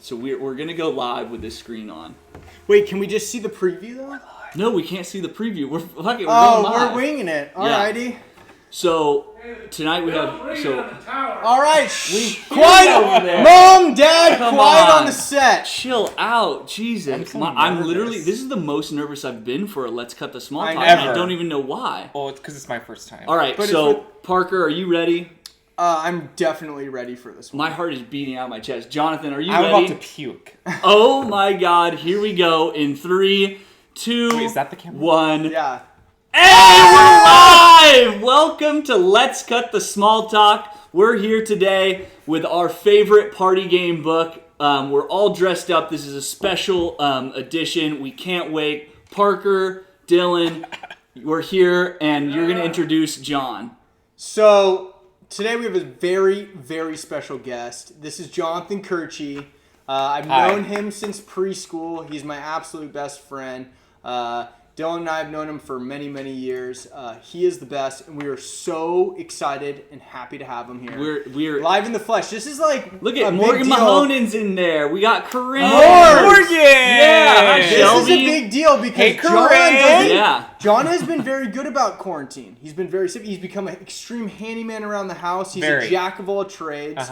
So we're going to go live with this screen on. Wait, can we just see the preview though? No, we can't see the preview. We're going live. We're winging it. Alrighty. So tonight we have All right, quiet over there. Mom, Dad, Come quiet on. on the set. Chill out, Jesus. I'm literally. This is the most nervous I've been for a Let's Cut the Small Talk. And I don't even know why. Oh, it's because it's my first time. All right, so Parker, are you ready? I'm definitely ready for this one. My heart is beating out my chest. Jonathan, are you ready? I'm about to puke. Oh my God! Here we go. In 3, 2, Wait, is that the camera? 1. Yeah. Hey, we're live! Welcome to Let's Cut the Small Talk. We're here today with our favorite party game book. We're all dressed up. This is a special edition. We can't wait. Parker, Dylan, we're here, and you're going to introduce John. So, today we have a very, very special guest. This is Jonathon Curci. I've known him since preschool. He's my absolute best friend. Dylan and I have known him for many, many years. He is the best, and we are so excited and happy to have him here. We're live in the flesh. This is like look at Morgan Mahonen's in there. We got Corinne. Morgan! Yeah, hi, this Shelby. is a big deal because John has been very good about quarantine. He's been very simple. He's become an extreme handyman around the house. He's a jack of all trades.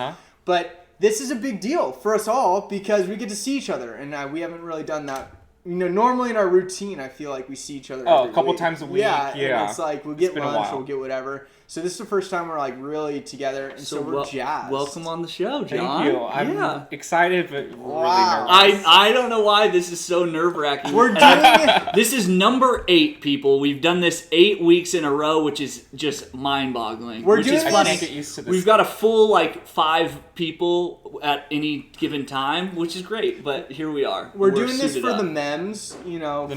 But this is a big deal for us all because we get to see each other, and we haven't really done that. You know, normally in our routine, I feel like we see each other every a couple week. times a week. Yeah, and it's like we'll get lunch, we'll get whatever. So this is the first time we're like really together, and so we're jazzed. Welcome on the show, John. Thank you. I'm excited, but really nervous. I don't know why this is so nerve-wracking. We're doing it. This is number 8, people. We've done this 8 weeks in a row, which is just mind-boggling. We're doing this. I can't get used to this. We've got a full 5 people at any given time, which is great. But here we are. We're doing this for the memes, you know,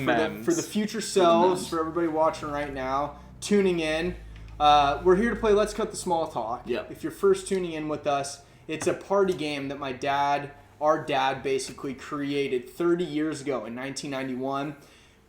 for the future selves, for everybody watching right now, tuning in. We're here to play Let's Cut the Small Talk. Yep. If you're first tuning in with us, it's a party game that our dad basically created 30 years ago in 1991.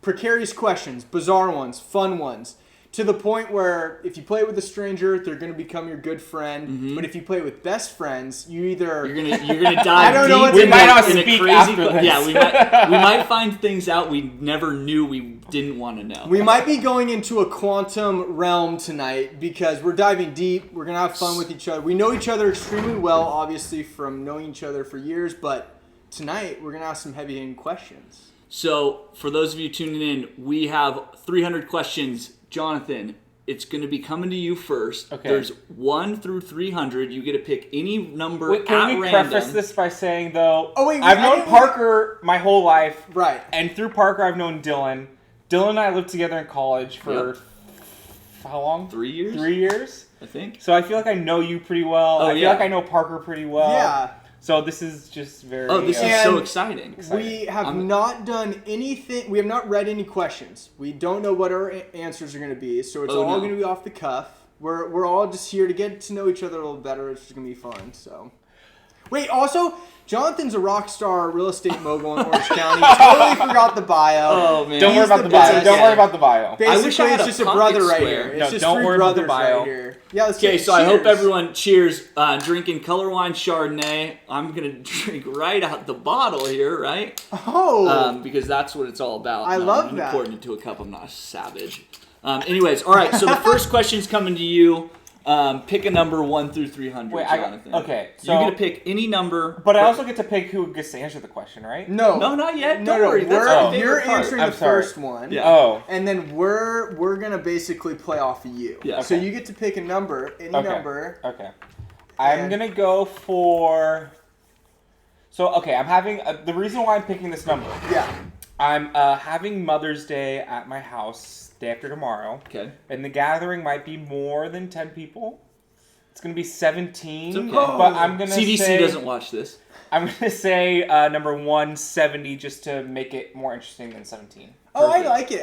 Precarious questions, bizarre ones, fun ones, to the point where if you play with a stranger, they're going to become your good friend. Mm-hmm. But if you play with best friends, you're gonna dive I don't know deep what we might not in speak a crazy after this. Yeah, we might find things out we never knew we didn't want to know. We might be going into a quantum realm tonight because we're diving deep. We're going to have fun with each other. We know each other extremely well, obviously, from knowing each other for years. But tonight, we're going to ask some heavy-hitting questions. So, for those of you tuning in, we have 300 questions. Jonathan, it's going to be coming to you first. Okay. There's 1 through 300. You get to pick any number Wait, can we random. preface this by saying, though, I've known Parker my whole life. Right. And through Parker, I've known Dylan. Dylan and I lived together in college for how long? 3 years? 3 years? I think. So I feel like I know you pretty well. I feel like I know Parker pretty well. Yeah. So this is just very... Oh, this is so exciting. We have not done anything. We have not read any questions. We don't know what our answers are going to be. So it's all going to be off the cuff. We're all just here to get to know each other a little better. It's just going to be fun. So, wait, also... Jonathan's a rock star real estate mogul in Orange County. Totally forgot the bio. Oh, man. Don't worry about the bio. Don't worry about the bio. Basically, I wish I had it's just a a brother pocket right square. here. It's No, just don't 3 worry about the brothers bio. right here. Yeah, let's Okay, get so I hope cheers. everyone cheers. Drinking color wine Chardonnay. I'm going to drink right out the bottle here, right? Oh. Because that's what it's all about. I love I'm that. pouring into a cup. I'm not a savage. Anyways, all right. So the first question's coming to you. Pick a number 1 through 300, Jonathan. Okay, so... You get to pick any number. But I also get to pick who gets to answer the question, right? No, not yet. No, Don't worry. That's my favorite you're part. answering the first one. Yeah. Oh. And then we're gonna basically play off of you. Yeah. So you get to pick a number, any number. Okay. I'm gonna go for... So, okay, I'm having... the reason why I'm picking this number... Yeah. I'm having Mother's Day at my house day after tomorrow. Okay. And the gathering might be more than 10 people. It's going to be 17. It's okay. But I'm going to CDC say... doesn't watch this. I'm going to say number 170 just to make it more interesting than 17. Oh, Perfect. I like it.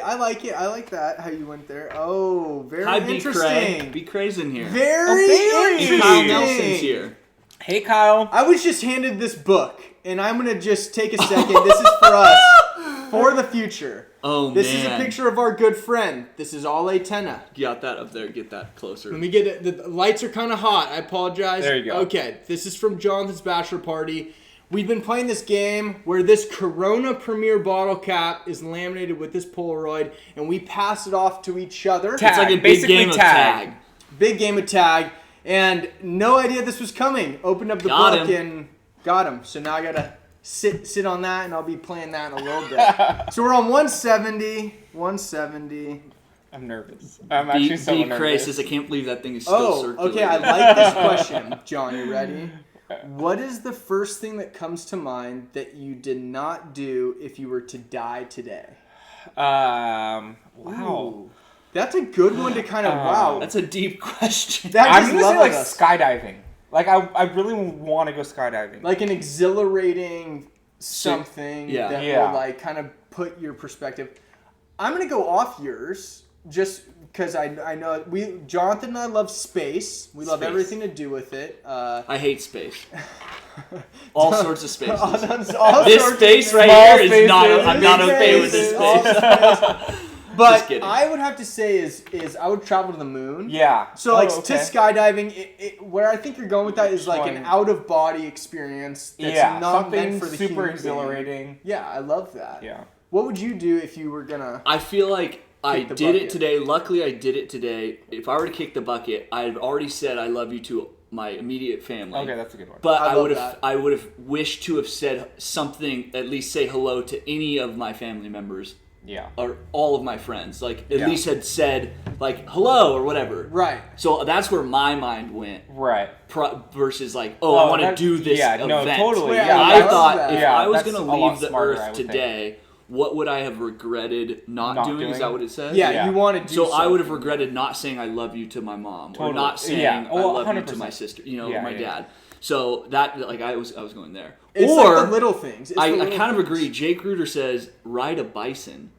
I like that, how you went there. Oh, very Hi, Big interesting. Craig. Be crazy in here. Very interesting. Kyle Nelson's here. Hey, Kyle. I was just handed this book, and I'm going to just take a second. This is for us, for the future. Oh, This man. is a picture of our good friend. This is Ale Tenna. Got that up there. Get that closer. Let me get it. The lights are kind of hot. I apologize. There you go. Okay, this is from Jonathan's bachelor party. We've been playing this game where this Corona Premier bottle cap is laminated with this Polaroid, and we pass it off to each other. It's like a big game of tag. Big game of tag, and no idea this was coming. Opened up the book and got him. So now I gotta sit on that, and I'll be playing that in a little bit. So we're on 170. 170. I'm nervous. I'm actually so nervous. Crisis. I can't believe that thing is still circulating. Okay. I like this question, John. You ready? What is the first thing that comes to mind that you did not do if you were to die today? Wow. Ooh, that's a good one to kind of wow. That's a deep question. I'm gonna say like skydiving. Like I really want to go skydiving. Like an exhilarating something that will like kind of put your perspective. I'm gonna go off yours just because I know Jonathan and I love space. We love everything to do with it. I hate space. All sorts of spaces. This space right here is not. I'm not okay with this space. But I would have to say is I would travel to the moon. Yeah. So to skydiving, where I think you're going with that is like an out of body experience. That's not meant for the super human exhilarating. Being. Yeah, I love that. Yeah. What would you do if you were gonna? I feel like I did it today. Luckily, I did it today. If I were to kick the bucket, I've already said I love you to my immediate family. Okay, that's a good one. But I would have wished to have said something, at least say hello to any of my family members. Yeah. Or all of my friends. Like, at least had said, like, hello or whatever. Right. So that's where my mind went. Right. Versus, like, I want to do this event. No, totally. I thought if I was going to leave leave the earth today, what would I have regretted not doing? Is that what it says? Yeah, you want to do so I would have regretted not saying I love you to my mom. Or not saying I love you to my sister, my dad. So that, like, I was going there. It's like the little things. I kind of agree. Jake Reuter says, ride a bison.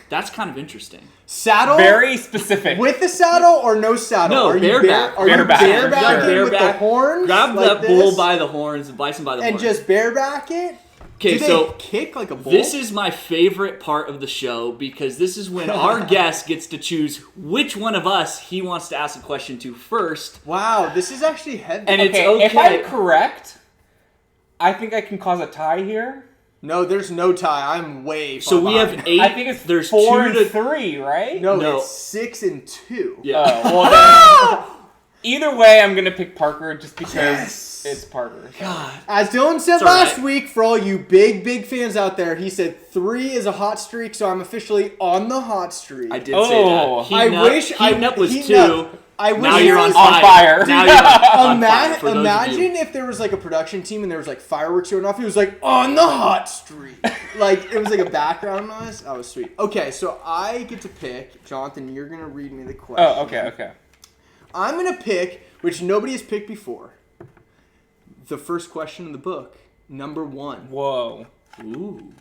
That's kind of interesting. Saddle? Very specific. With the saddle or no saddle? No, bareback. Are you barebacking with the horns? Grab like that bull by the horns, the bison by the horns. And just bareback it? Okay, so kick like a bull? This is my favorite part of the show because this is when our guest gets to choose which one of us he wants to ask a question to first. Wow, this is actually heavy. And it's okay. If I'm correct, I think I can cause a tie here. No, there's no tie. I'm way far So we behind. have 8. I think it's there's 4 2 and 3, right? No, it's 6 and 2. Yeah. Well, either way, I'm going to pick Parker just because it's Parker. God. As Dylan said last week, for all you big fans out there, he said 3 is a hot streak, so I'm officially on the hot streak. I did say that. Heating up was 2. Now you're on fire. Now you're on fire. Imagine if there was like a production team and there was like fireworks going off. He was like, on the hot streak. Like, it was like a background noise. That was sweet. Okay, so I get to pick. Jonathan, you're going to read me the question. Oh, okay. I'm going to pick, which nobody has picked before, the first question in the book, number 1. Whoa. Ooh.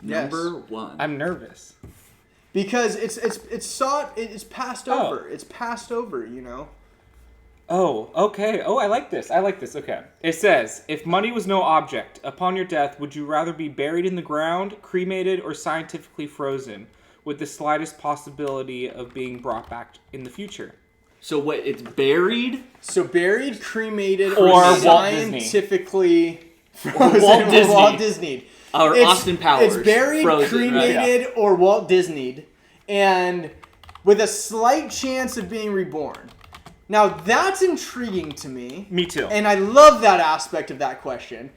Number 1. I'm nervous. Because it's passed over. It's passed over, you know. Oh, okay. Oh, I like this. Okay. It says, if money was no object, upon your death, would you rather be buried in the ground, cremated, or scientifically frozen, with the slightest possibility of being brought back in the future? So what? It's buried? So buried, cremated, or scientifically frozen. Walt Disney. Or Austin Powers. It's buried, frozen, cremated, right? or Walt Disney'd, and with a slight chance of being reborn. Now, that's intriguing to me. Me too. And I love that aspect of that question.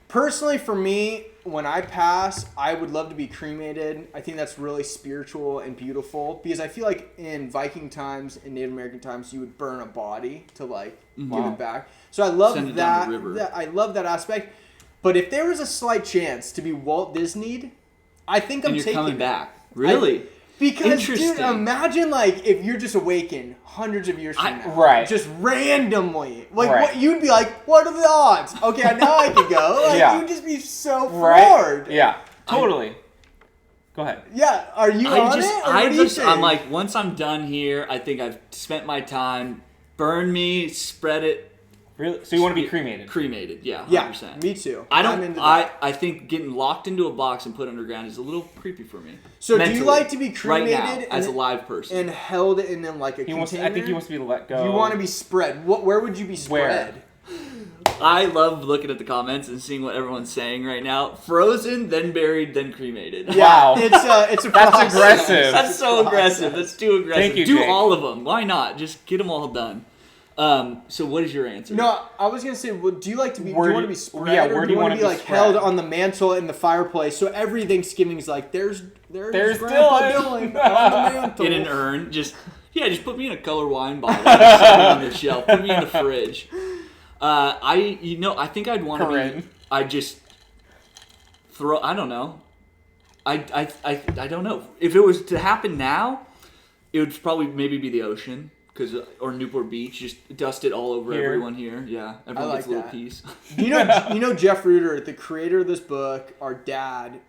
Personally, for me, when I pass, I would love to be cremated. I think that's really spiritual and beautiful because I feel like in Viking times and Native American times, you would burn a body to like give it back. So I love I love that aspect. But if there was a slight chance to be Walt Disney'd, I think I'm taking you're coming back. Really? Because, dude, imagine like if you're just awakened hundreds of years from now, right? Just randomly, like what you'd be like, what are the odds? Okay, now I could go. Like, you'd just be so floored. Yeah, totally. Go ahead. Yeah, are you on it? Or what do you think? I'm like, once I'm done here, I think I've spent my time. Burn me, spread it. Really? So you want to be cremated? Cremated, yeah, 100%. Yeah, me too. I think getting locked into a box and put underground is a little creepy for me. So mentally, do you like to be cremated right now, as a live person and held in like a container? I think he wants to be let go. You want to be spread. Where would you be spread? I love looking at the comments and seeing what everyone's saying right now. Frozen, then buried, then cremated. Wow. It's a That's process. aggressive. That's so aggressive. That's too aggressive. Thank you, Do Jake. all of them. Why not? Just get them all done. So what is your answer? No, I was gonna say, well, do you like to be? Do Where you want do- to be spread, yeah, or where do you want to be like spread? held on the mantle in the fireplace? So every Thanksgiving is like, there's There's Grandpa Dylan. Dylan on the mantle. In an urn. Just put me in a color wine bottle. Just put me on the shelf. Put me in the fridge. I think I'd want to be. Corinne. I just throw. I don't know. I don't know. If it was to happen now, it would probably maybe be the ocean. Or Newport Beach, just dust it all over Here. everyone here. Yeah, everyone like gets a little that. piece. You know Jeff Ruder, the creator of this book, our dad.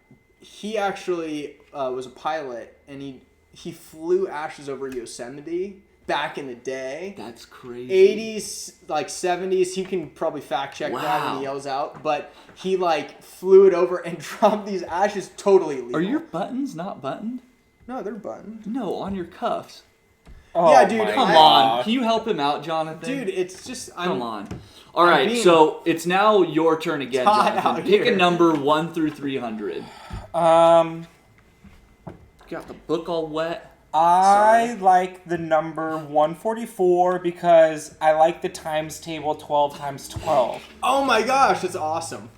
He actually was a pilot, and he flew ashes over Yosemite back in the day. That's crazy. 80s, like 70s. He can probably fact check that when Wow. he yells out. But he like flew it over and dropped these ashes totally illegal. Are your buttons not buttoned? No, they're buttoned. No, on your cuffs. Oh, Yeah, dude, my Come gosh. on. Can you help him out, Jonathan? Dude, it's just Come on. All right, being so it's now your turn again, hot Jonathan. out Pick a here. number 1 through 300. Um, Got the book all wet. I like the number 144 because I like the times table 12 times 12. Oh my gosh, that's awesome.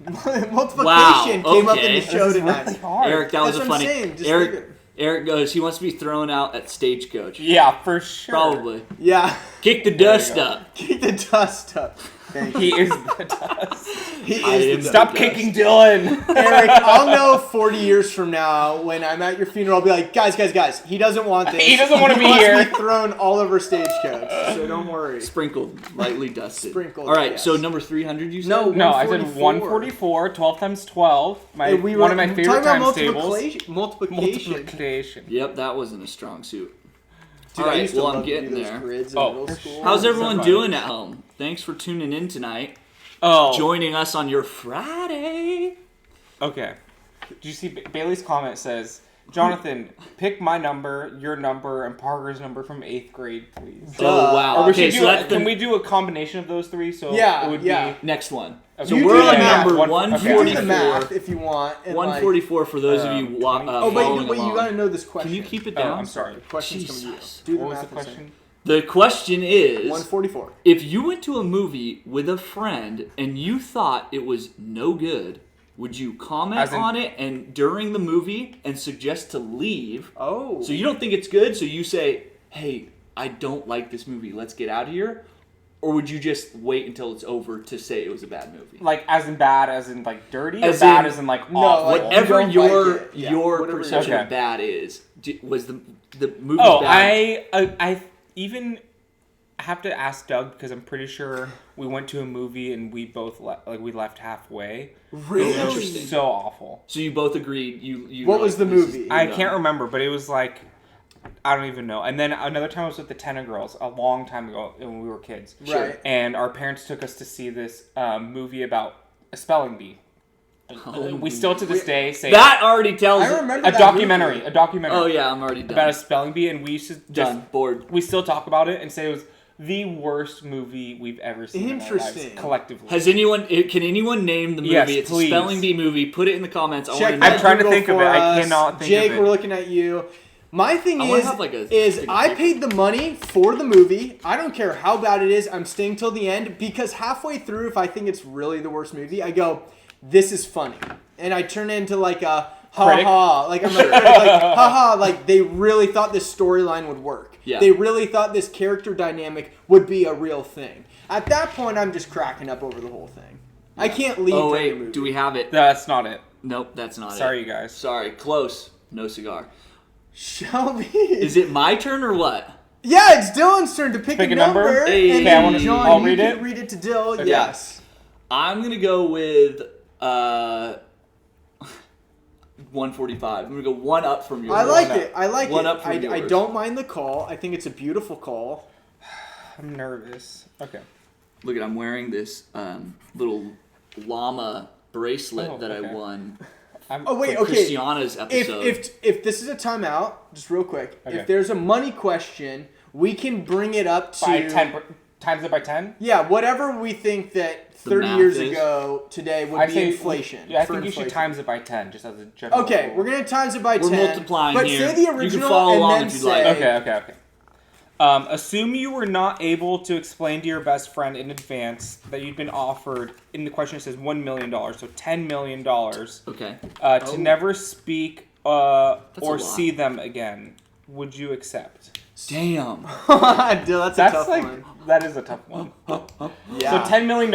Multiplication Wow, came up in okay. the show This is tonight. really hard. Eric, that was That's a what I'm funny. saying, just think it- Eric goes, he wants to be thrown out at Stagecoach. Yeah, for sure. Probably. Yeah. Kick the you dust go. up. Keep the dust up. Thank you. He is the dust. He I is am the dust. Stop kicking Dylan. Eric, I'll know 40 years from now when I'm at your funeral, I'll be like, guys, he doesn't want this. He doesn't want to be wants here. to be thrown all over Stagecoach, so don't worry. Sprinkled, lightly dusted. Sprinkled, All right, yes. so number 300 you said? No, No, I said 144. 144, 12 times 12. Hey, we One were of my favorite talking about times tables. multiplication. Multiplication. Yep, that wasn't a strong suit. Dude, All I right, used to well, love I'm to do getting those there. grids in Oh, middle for school. sure. How's so everyone funny. doing at home? Thanks for tuning in tonight. Oh, Joining us on your Friday. okay. Did you see Bailey's comment says, Jonathan, pick my number, your number, and Parker's number from 8th grade, please. Duh. Oh, wow. Or we Okay, should so do that's can the we do a combination of those three? So Yeah, it would yeah. be next one. Okay. So You we're do the on math. number One- You do 144. the math if you want. And 144 for those of you oh, following wait, you along. gotta know this question. Can you keep it Oh, down? I'm sorry. The question's coming to you. Jesus. Do the What was math the in a second. question? The question is, 144. if you went to a movie with a friend and you thought it was no good, would you comment As in- on it and during the movie and suggest to leave? Oh. So you don't think it's good, so you say, hey, I don't like this movie, let's get out of here? Or would you just wait until it's over to say it was a bad movie? Like, as in bad, as in, like, dirty, or As bad in- as in, like, No, awful? like, Whatever you don't your like it. Yeah, your whatever perception Okay. of bad is, was the movie Oh, bad? I even have to ask Doug because I'm pretty sure we went to a movie and we both we left halfway. Really? It was Interesting. so awful. So you both agreed. You What were was like, the this is movie? I dumb. can't remember, but it was like I don't even know. And then another time I was with the Tenor Girls a long time ago when we were kids. Sure. Right. And our parents took us to see this movie about a spelling bee. We still to this day say That already tells. I remember a that documentary. movie. A documentary. Oh yeah, I'm already done. About a spelling bee, and we used to just Done. Bored. we still talk about it and say it was the worst movie we've ever seen in our lives, Interesting. collectively. Has anyone? Can anyone name the movie? Yes, It's please. a spelling bee movie. Put it in the comments. I want Check to that know. I'm trying to Google think of for it. I us. cannot think Jake, of it. we're looking at you. My thing I wanna is, have, like, a is big I picture. paid the money for the movie. I don't care how bad it is. I'm staying till the end because halfway through, if I think it's really the worst movie, I go, "This is funny," and I turn into like a ha Critic? ha, like I'm a critic, like ha ha, like they really thought this storyline would work. Yeah. They really thought this character dynamic would be a real thing. At that point, I'm just cracking up over the whole thing. I can't leave. Oh during the wait, movie. do we have it? That's not it. Nope, that's not it. Sorry, you guys. Sorry, close. No cigar. Shelby. Is it my turn or what? Yeah, it's Dylan's turn to pick Pick a a number? number. Hey. And Okay, then I wanna- John, I'll you read can it? read it to Dill. Okay. Yes. I'm gonna go with 145. I'm gonna go one up from yours. I like it. I like One it. up from I yours. don't mind the call. I think it's a beautiful call. I'm nervous. Okay. Look at, I'm wearing this little llama bracelet Oh, that I okay. won Oh wait, for okay. Christiana's If episode. if this is a timeout, just real quick. Okay. If there's a money question, we can bring it up to By 10 times it by 10? Yeah, whatever we think that 30 math years is. ago today would be inflation. Yeah, I for think you should inflation. times it by 10, just as a general Okay, rule. we're going to times it by 10. We're multiplying but here. say the You can original follow and along then if you'd say... like. Okay. Assume you were not able to explain to your best friend in advance that you'd been offered, in the question it says $1 million, so $10 million, Okay. to never speak a or lot. see them again. Would you accept? Damn. Dude, that's a tough one. That is a tough one. Yeah. So $10 million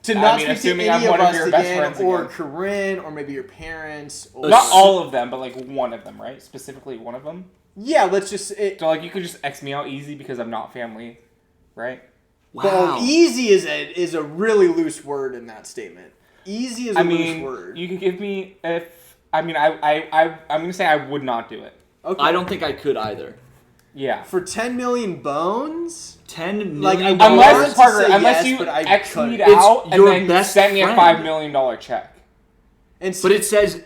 to not speak to assuming any I'm of one of us your best again, friends or again. Corinne, or maybe your parents. Or... Not all of them, but like one of them, right? Specifically one of them. Yeah, let's just... So like you could just X me out easy because I'm not family, right? Wow. Well, easy is a really loose word in that statement. Easy is a loose word. You could give me I'm gonna say I would not do it. Okay. I don't think I could either. Yeah. For 10 million bones? 10 million. Like, I dollars? wanted Unless to Parker, say unless yes, you but I X couldn't. me It's out and your then best send me a friend. $5 million check. And But it says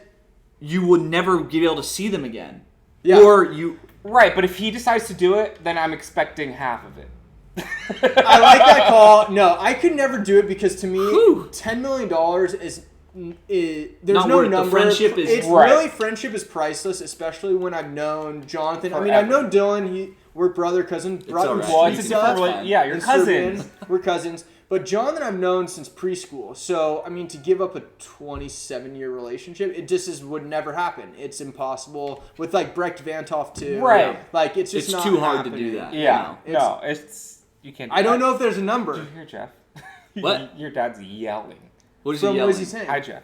you would never be able to see them again. Yeah. Or you. Right, but if he decides to do it, then I'm expecting half of it. I like that call. No, I could never do it because to me, Whew. $10 million is there's Not no worth it. The number. friendship is- it's Right. really friendship is priceless, especially when I've known Jonathan. I mean, Forever. I've known Dylan. We're brother cousin. Brought him alright. Well, it's a street different stuff fine. yeah, you're in cousins. Serbian. We're cousins. But Jonathan I've known since preschool. So, I mean, to give up a 27-year relationship, it just would never happen. It's impossible. With, like, Brecht Vantoff, too. Right. Like, it's just It's not too hard to happening. do that. Yeah. It's- No, it's you can't do I don't that. know if there's a Did number. you hear Jeff? What? Your dad's yelling. What is From he what is yelling? he saying? Hi, Jeff.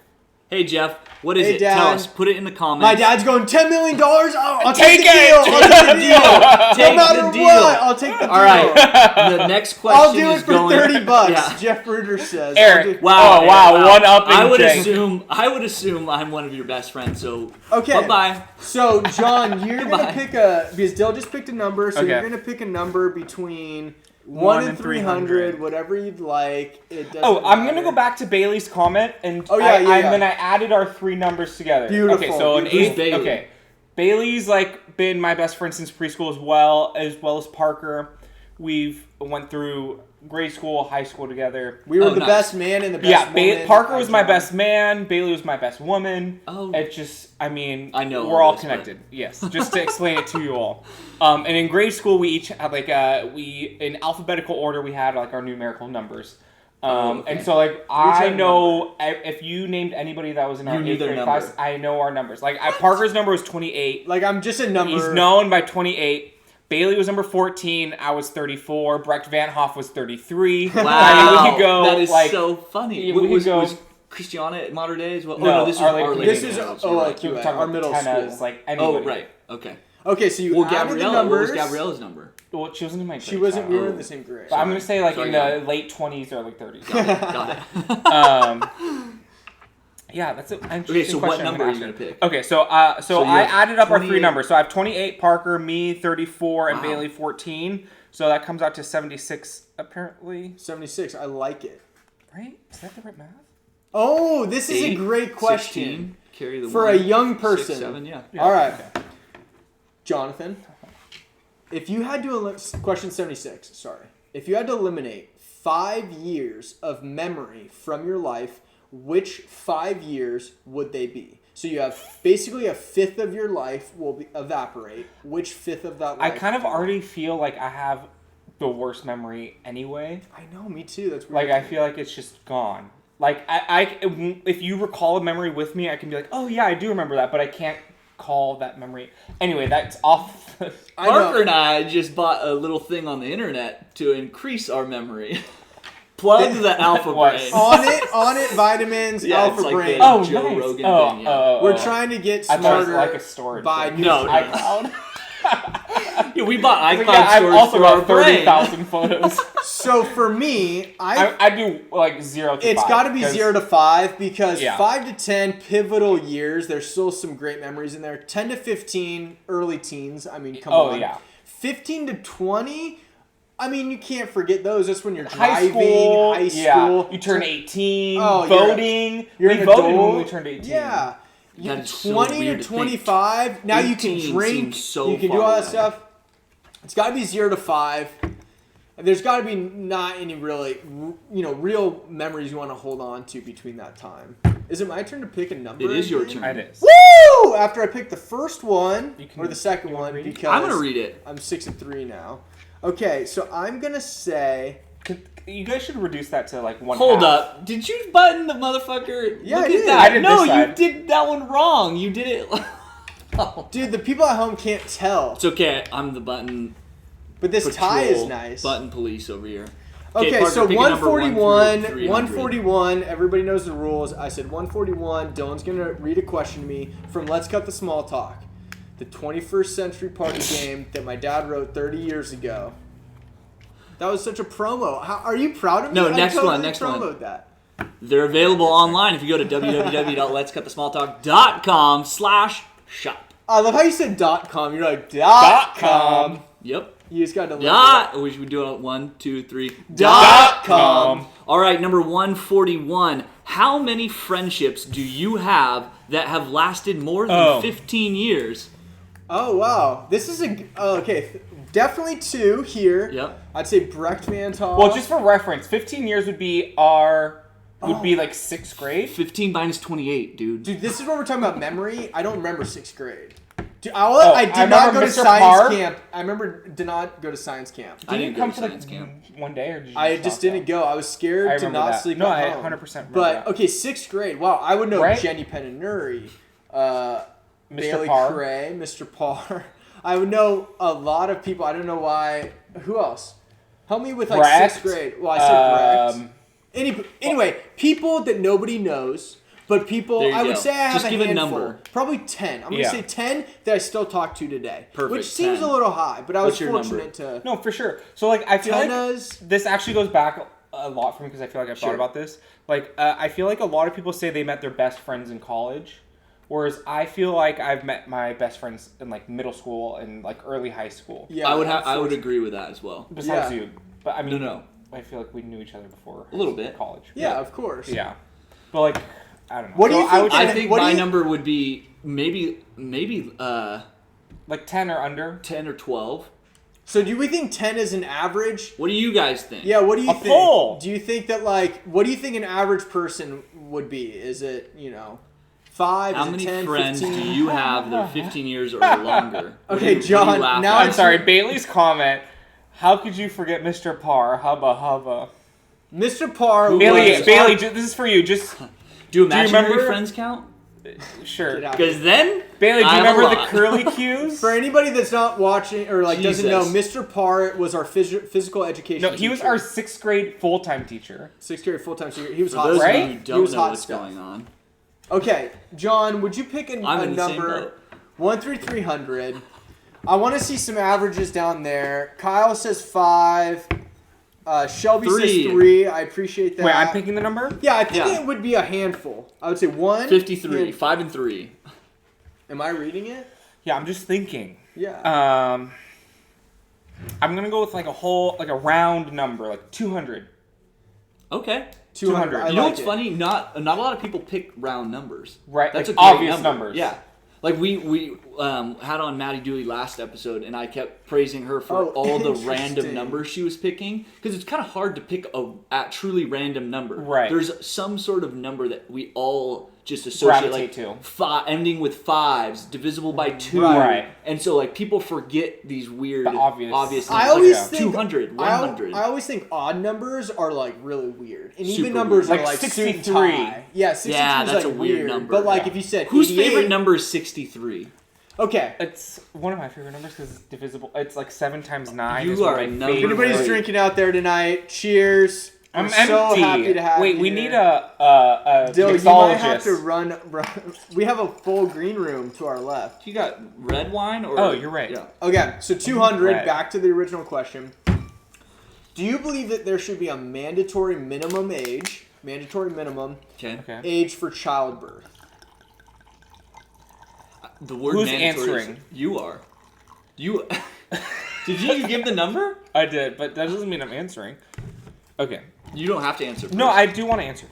Hey, Jeff. What is Hey, it? Dad. Tell us. Put it in the comments. My dad's going $10 million. Oh, I'll Take take the it! deal. I'll take the deal. Take no matter the deal. what, I'll take the deal. All right. The next question I'll do it is for going... $30. Yeah. Jeff Bruder says. Eric. Wow. Oh, wow. Eric, One up in I would Jake. assume I'm one of your best friends, so Okay. bye-bye. So John, you're Goodbye. gonna pick because Dill just picked a number, so Okay. you're gonna pick a number between 1 and 300, whatever you'd like. It doesn't Oh, I'm matter. gonna go back to Bailey's comment, and Oh, yeah, yeah. then I added our three numbers together. Beautiful, Okay, so an beautiful. eighth. Bailey? Okay, Bailey's like been my best friend since preschool as well as Parker. We've went through grade school, high school together. We were Oh, the nice. best man and the best woman. Parker was my John. best man. Bailey was my best woman. Oh. It just, I mean, I know we're all all this, connected. Yes, just to explain it to you all. And in grade school, we each had like in alphabetical order we had like our numerical numbers. Okay. And so like Which I are know if you named anybody that was in our You knew 8th their grade number. class, I know our numbers. Like Parker's number was 28. Like I'm just a number. He's known by 28. Bailey was number 14. I was 34. Brecht Van Hoff was 33. Wow. I mean, we could go that is like so funny. we could was, go- was Christiana at Modern Day as well? No, Oh, this was Our Lady Our of Lady. This is of oh, Angels, like you're we right. talk our about middle Tenna's, school. like anybody. Oh, right. Okay. Okay, so you Well, added the Gabriella. What was numbers. Gabriella's number? Well, she wasn't in my grade. She wasn't. We so- were in the same grade. But I'm gonna say like Sorry, in yeah. the late 20s or like 30s. Got it. Yeah, that's an interesting Okay, so what question I'm number are you ask gonna you. pick? Okay, so you I have added up our 28. three numbers. So I have 28 Parker, me 34, and Wow. Bailey 14. So that comes out to 76 apparently. 76. I like it. Right? Is that the right math? Oh, this is a 8, great question 16, carry the for one, a young 6, person. 7, yeah. All right, Okay. Jonathan. If you had to question 76. Sorry. If you had to eliminate 5 years of memory from your life, which 5 years would they be? So you have basically a fifth of your life will evaporate. Which fifth of that I life? kind of already feel like I have the worst memory anyway. I know, me too. That's weird. Like I feel like it's just gone. Like if you recall a memory with me, I can be like, oh yeah, I do remember that, but I can't call that memory. Anyway, that's off. I know. Parker and I just bought a little thing on the internet to increase our memory. Plug the Alpha What? Brain. on it, vitamins, Yeah, Alpha it's like Brain. the Oh, Joe nice. Rogan Oh, thing. Yeah. We're trying to get I thought it was smarter like a storage by thing. No, iCloud. Yeah, we bought iCloud Yeah, I've storage also for our got brain. 30,000 photos. So for me, I do like 0 to 5. it's got to be 0 to 5 because Yeah. 5 to 10 pivotal years. There's still some great memories in there. 10 to 15 early teens. I mean, come on. yeah. 15 to 20. I mean, you can't forget those. That's when you're High driving, school. high school. Yeah. You turn 18. Oh, voting. You're we an voted adult. when we turned 18. Yeah. That is so 20 weird to to think. 25. Now you can 18 drink. seems so you can do far all that away. stuff. It's got to be 0 to 5. There's got to be not any really, real memories you want to hold on to between that time. Is it my turn to pick a number? It is your again? turn. It is. Woo! After I pick the first one, or the second one, because I'm going to read it. I'm 6-3 now. Okay, so I'm going to say... You guys should reduce that to like one. Hold half. up. Did you button the motherfucker? Yeah, Look I at did. that. I did No, this you side. did that one wrong. You did it. Oh. Dude, the people at home can't tell. It's okay. I'm the button But this patrol, tie is nice. Button police over here. Okay, Parker, so pick a number 141, 1 through 300. 141, everybody knows the rules. I said 141, Dylan's going to read a question to me from Let's Cut the Small Talk, the 21st century party game that my dad wrote 30 years ago. That was such a promo. Are you proud of me? No, I next totally one, next one. promoted that. They're available online if you go to www.letscutthesmalltalk.com/shop. I love how you said .com. You're like, .com. Yep. You just got to Dot. We should do it 1, 2, 3. .com. All right, number 141. How many friendships do you have that have lasted more than 15 years? Oh, wow. This is okay. Definitely 2 here. Yep. I'd say Brecht Van Tal. Well, just for reference, 15 years would be like 6th grade. 15 minus 28, dude. Dude, this is what we're talking about memory. I don't remember 6th grade. Dude, I did not go to Mr. science Parr. camp. I remember did not go to science camp. I Did didn't you come go to to science camp. one day, or did you? I just didn't go. I was scared to remember not that. sleep No, at I home. 100% remember But that. okay, 6th grade. Wow, I would know Right? Jenny Penninuri, Bailey Parr. Cray, Mr. Parr. I would know a lot of people. I don't know why. Who else? Help me with like Brecht. 6th grade. Well, I said Brecht. Anyway, people that nobody knows, but people, There you I would go. say I have Just a give a handful. number. Probably 10. I'm going to Yeah. say 10 that I still talk to today. Perfect, Which seems 10. a little high, but I What's was your number? fortunate to... No, for sure. So like, I feel like Tennas. this actually goes back a lot for me because I feel like I've Sure. thought about this. Like, I feel like a lot of people say they met their best friends in college, whereas I feel like I've met my best friends in like middle school and like early high school. Yeah, I would agree with that as well. Besides Yeah. you, but I mean, No. I feel like we knew each other before A little bit. college. Yeah, of course. Yeah, but like, I don't know. What do you I think- would I say think what do my you- number would be maybe like 10 or under. 10 or 12. So do we think 10 is an average? What do you guys think? Yeah, what do you A think? poll. Do you think that, like, what do you think an average person would be? Is it, 5? How is it many 10, friends 15? do you have that are 15 years or longer? What Okay, do you John, laugh now at? I'm sorry, Bailey's comment. How could you forget Mr. Parr? Hubba hubba. Mr. Parr Bailey, was... Bailey, this is for you. Just Do imaginary remember- friends count? sure. Get out. Because then, Bailey, do I you have a remember the lot. curly cues? For anybody that's not watching or like doesn't know, Jesus. Mr. Parr was our physical education No, he was teacher. our 6th grade full-time teacher. 6th grade full-time teacher. He was For hot those stuff. of you Right? who He don't was know hot what's stuff. going on, Okay, John, would you pick I'm a in the same number boat. 1 through 300? I want to see some averages down there. Kyle says 5. Shelby 3. says 3. I appreciate that. Wait, I'm picking the number? Yeah, I think Yeah. it would be a handful. I would say 1. 53, Yeah. 5 and 3. Am I reading it? Yeah, I'm just thinking. Yeah. I'm gonna go with like a round number, like 200. Okay. 200. I You know like what's it. funny? Not a lot of people pick round numbers. Right, That's like a great obvious number. numbers. Yeah. Like we had on Maddie Dewey last episode, and I kept praising her for Oh, all the random interesting. numbers she was picking, because it's kind of hard to pick a truly random number. Right. There's some sort of number that we all just associate, Gravitate like to. ending with 5s, divisible by 2. Right. And so like people forget these weird, The obvious I numbers. always Like think 200, 100. I always think odd numbers are like really weird, and even Super numbers weird. are Like like suit and 63. tie. Yeah, 63 Yeah, is that's like a weird weird number. But like Yeah. if you said Whose 88, favorite number is 63? Okay, It's one of my favorite numbers because it's divisible. It's like 7 times 9. You is one are of a my number if favorite. anybody's Right. drinking out there tonight, cheers. I'm We're so empty. happy to have Wait, you we here. need a Dill, you might have mixologist. to run. We have a full green room to our left. You got red wine or? Oh, you're right. Yeah. Okay, so 200. Right. Back to the original question. Do you believe that there should be a mandatory minimum age? Mandatory minimum Okay. Okay. age for childbirth. The word Who's mandatory is- answering? You are. You. Did you give the number? I did, but that doesn't mean I'm answering. Okay. You don't have to answer. No, first. I do want to answer.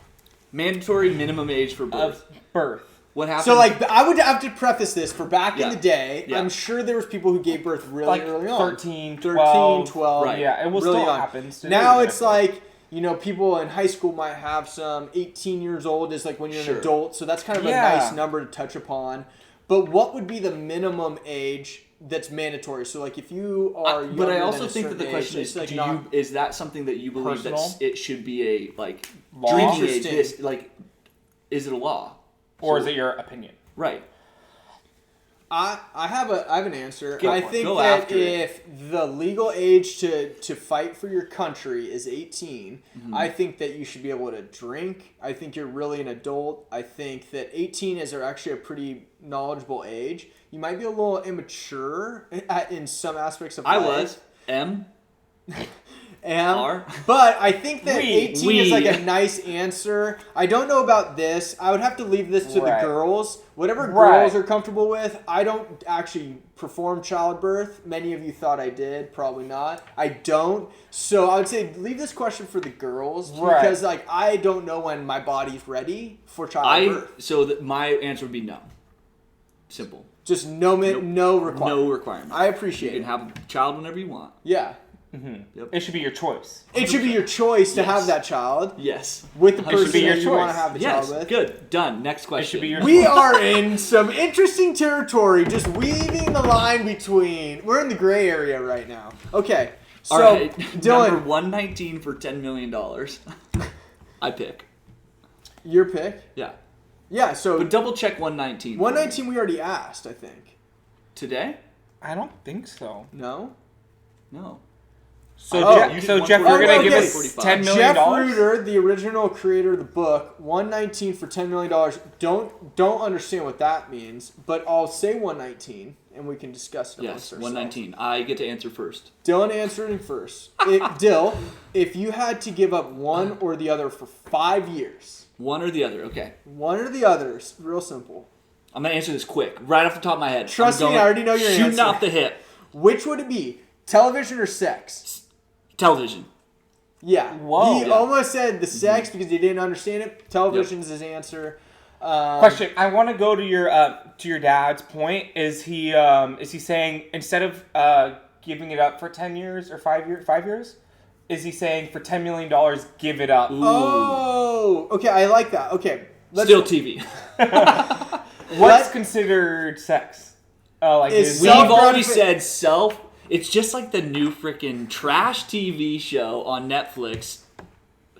Mandatory minimum age for birth. Birth. What happened? So, like, I would have to preface this for back in Yeah. the day. Yeah. I'm sure there was people who gave birth really Like early on. 13, 12. Right. Yeah, it will Really still young. happens today. Now it's like, people in high school might have some 18 years old is like when you're Sure. an adult. So that's kind of a Yeah. nice number to touch upon. But what would be the minimum age that's mandatory? So, like, if you are but I younger also than a think that the certain question age, is, it's, like, is that something that you believe Personal? that it should be a, like, Law? drinking age? Interesting. Is it a law? Or So- is it your opinion? Right. I have an answer. Go I for it. think Go that after it. if the legal age to fight for your country is 18, Mm-hmm. I think that you should be able to drink. I think you're really an adult. I think that 18 is actually a pretty knowledgeable age. You might be a little immature in some aspects of I life. was. R. But I think that We. 18 is like a nice answer. I don't know about this. I would have to leave this to Right. the girls. Whatever Right. girls are comfortable with. I don't actually perform childbirth. Many of you thought I did. Probably not. I don't. So I would say leave this question for the girls. Right. Because, like, I don't know when my body's ready for childbirth. My answer would be no. Simple. Just no requirement. No requirement. I appreciate You it. can have a child whenever you want. Yeah. Yep. It should be your choice. It should be your choice to Yes. have that child Yes. with the It should person be your that you want to choice. have the Yes. child with. Good. Done. Next question. It should be your We choice. are in some interesting territory, just weaving the line between. We're in the gray area right now. Okay, so All right. Dylan, Number 119 for $10 million. I pick. your pick. Yeah. Yeah, so But double check 119. 119 we already asked, I think. Today? I don't think so. No. No. So, Oh, Jeff, you so did Jeff, 145. you're gonna give Okay. us $10 million. Jeff Ruder, the original creator of the book, 119 for $10 million. Don't understand what that means, but I'll say 119 and we can discuss it. Yes. amongst ourselves. 119. I get to answer first. Dylan answering first. Dill, if you had to give up one or the other for 5 years, One or the other. Okay. one or the others, real simple. I'm going to answer this quick. Right off the top of my head. Trust I'm me, I already know your shooting answer. off the hip. Which would it be? Television or sex? Television. Yeah. Whoa. He Yeah. almost said the sex because he didn't understand it. Television's his answer. Question: I want to go to your dad's point. Is he saying instead of giving it up for 10 years or 5 years, is he saying for $10 million give it up? Ooh. Oh, okay. I like that. Okay. Still TV. What's considered sex? Like Is is We've self- already gratifi- said self. It's just like the new freaking trash TV show on Netflix.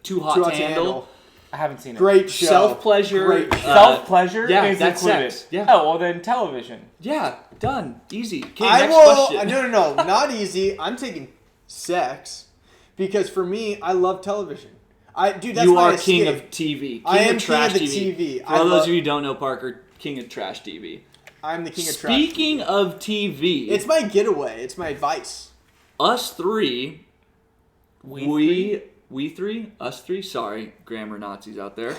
Too Hot, Too to Hot to Handle. Handle. I haven't seen it. Great show. Self-pleasure. Great show. Self pleasure yeah, is that's included. sex. Yeah. Oh well, then television. Yeah, done. Easy. Okay, I next will. question. No, not easy. I'm taking sex because for me, I love television. Dude, that's You my are king escape. of TV. King I am of trash king of the TV. TV. For I all those love- of you who don't know, Parker, king of trash TV. I'm the king of trash. Speaking of TV, It's my getaway. It's my advice. us three, us three, sorry, grammar Nazis out there.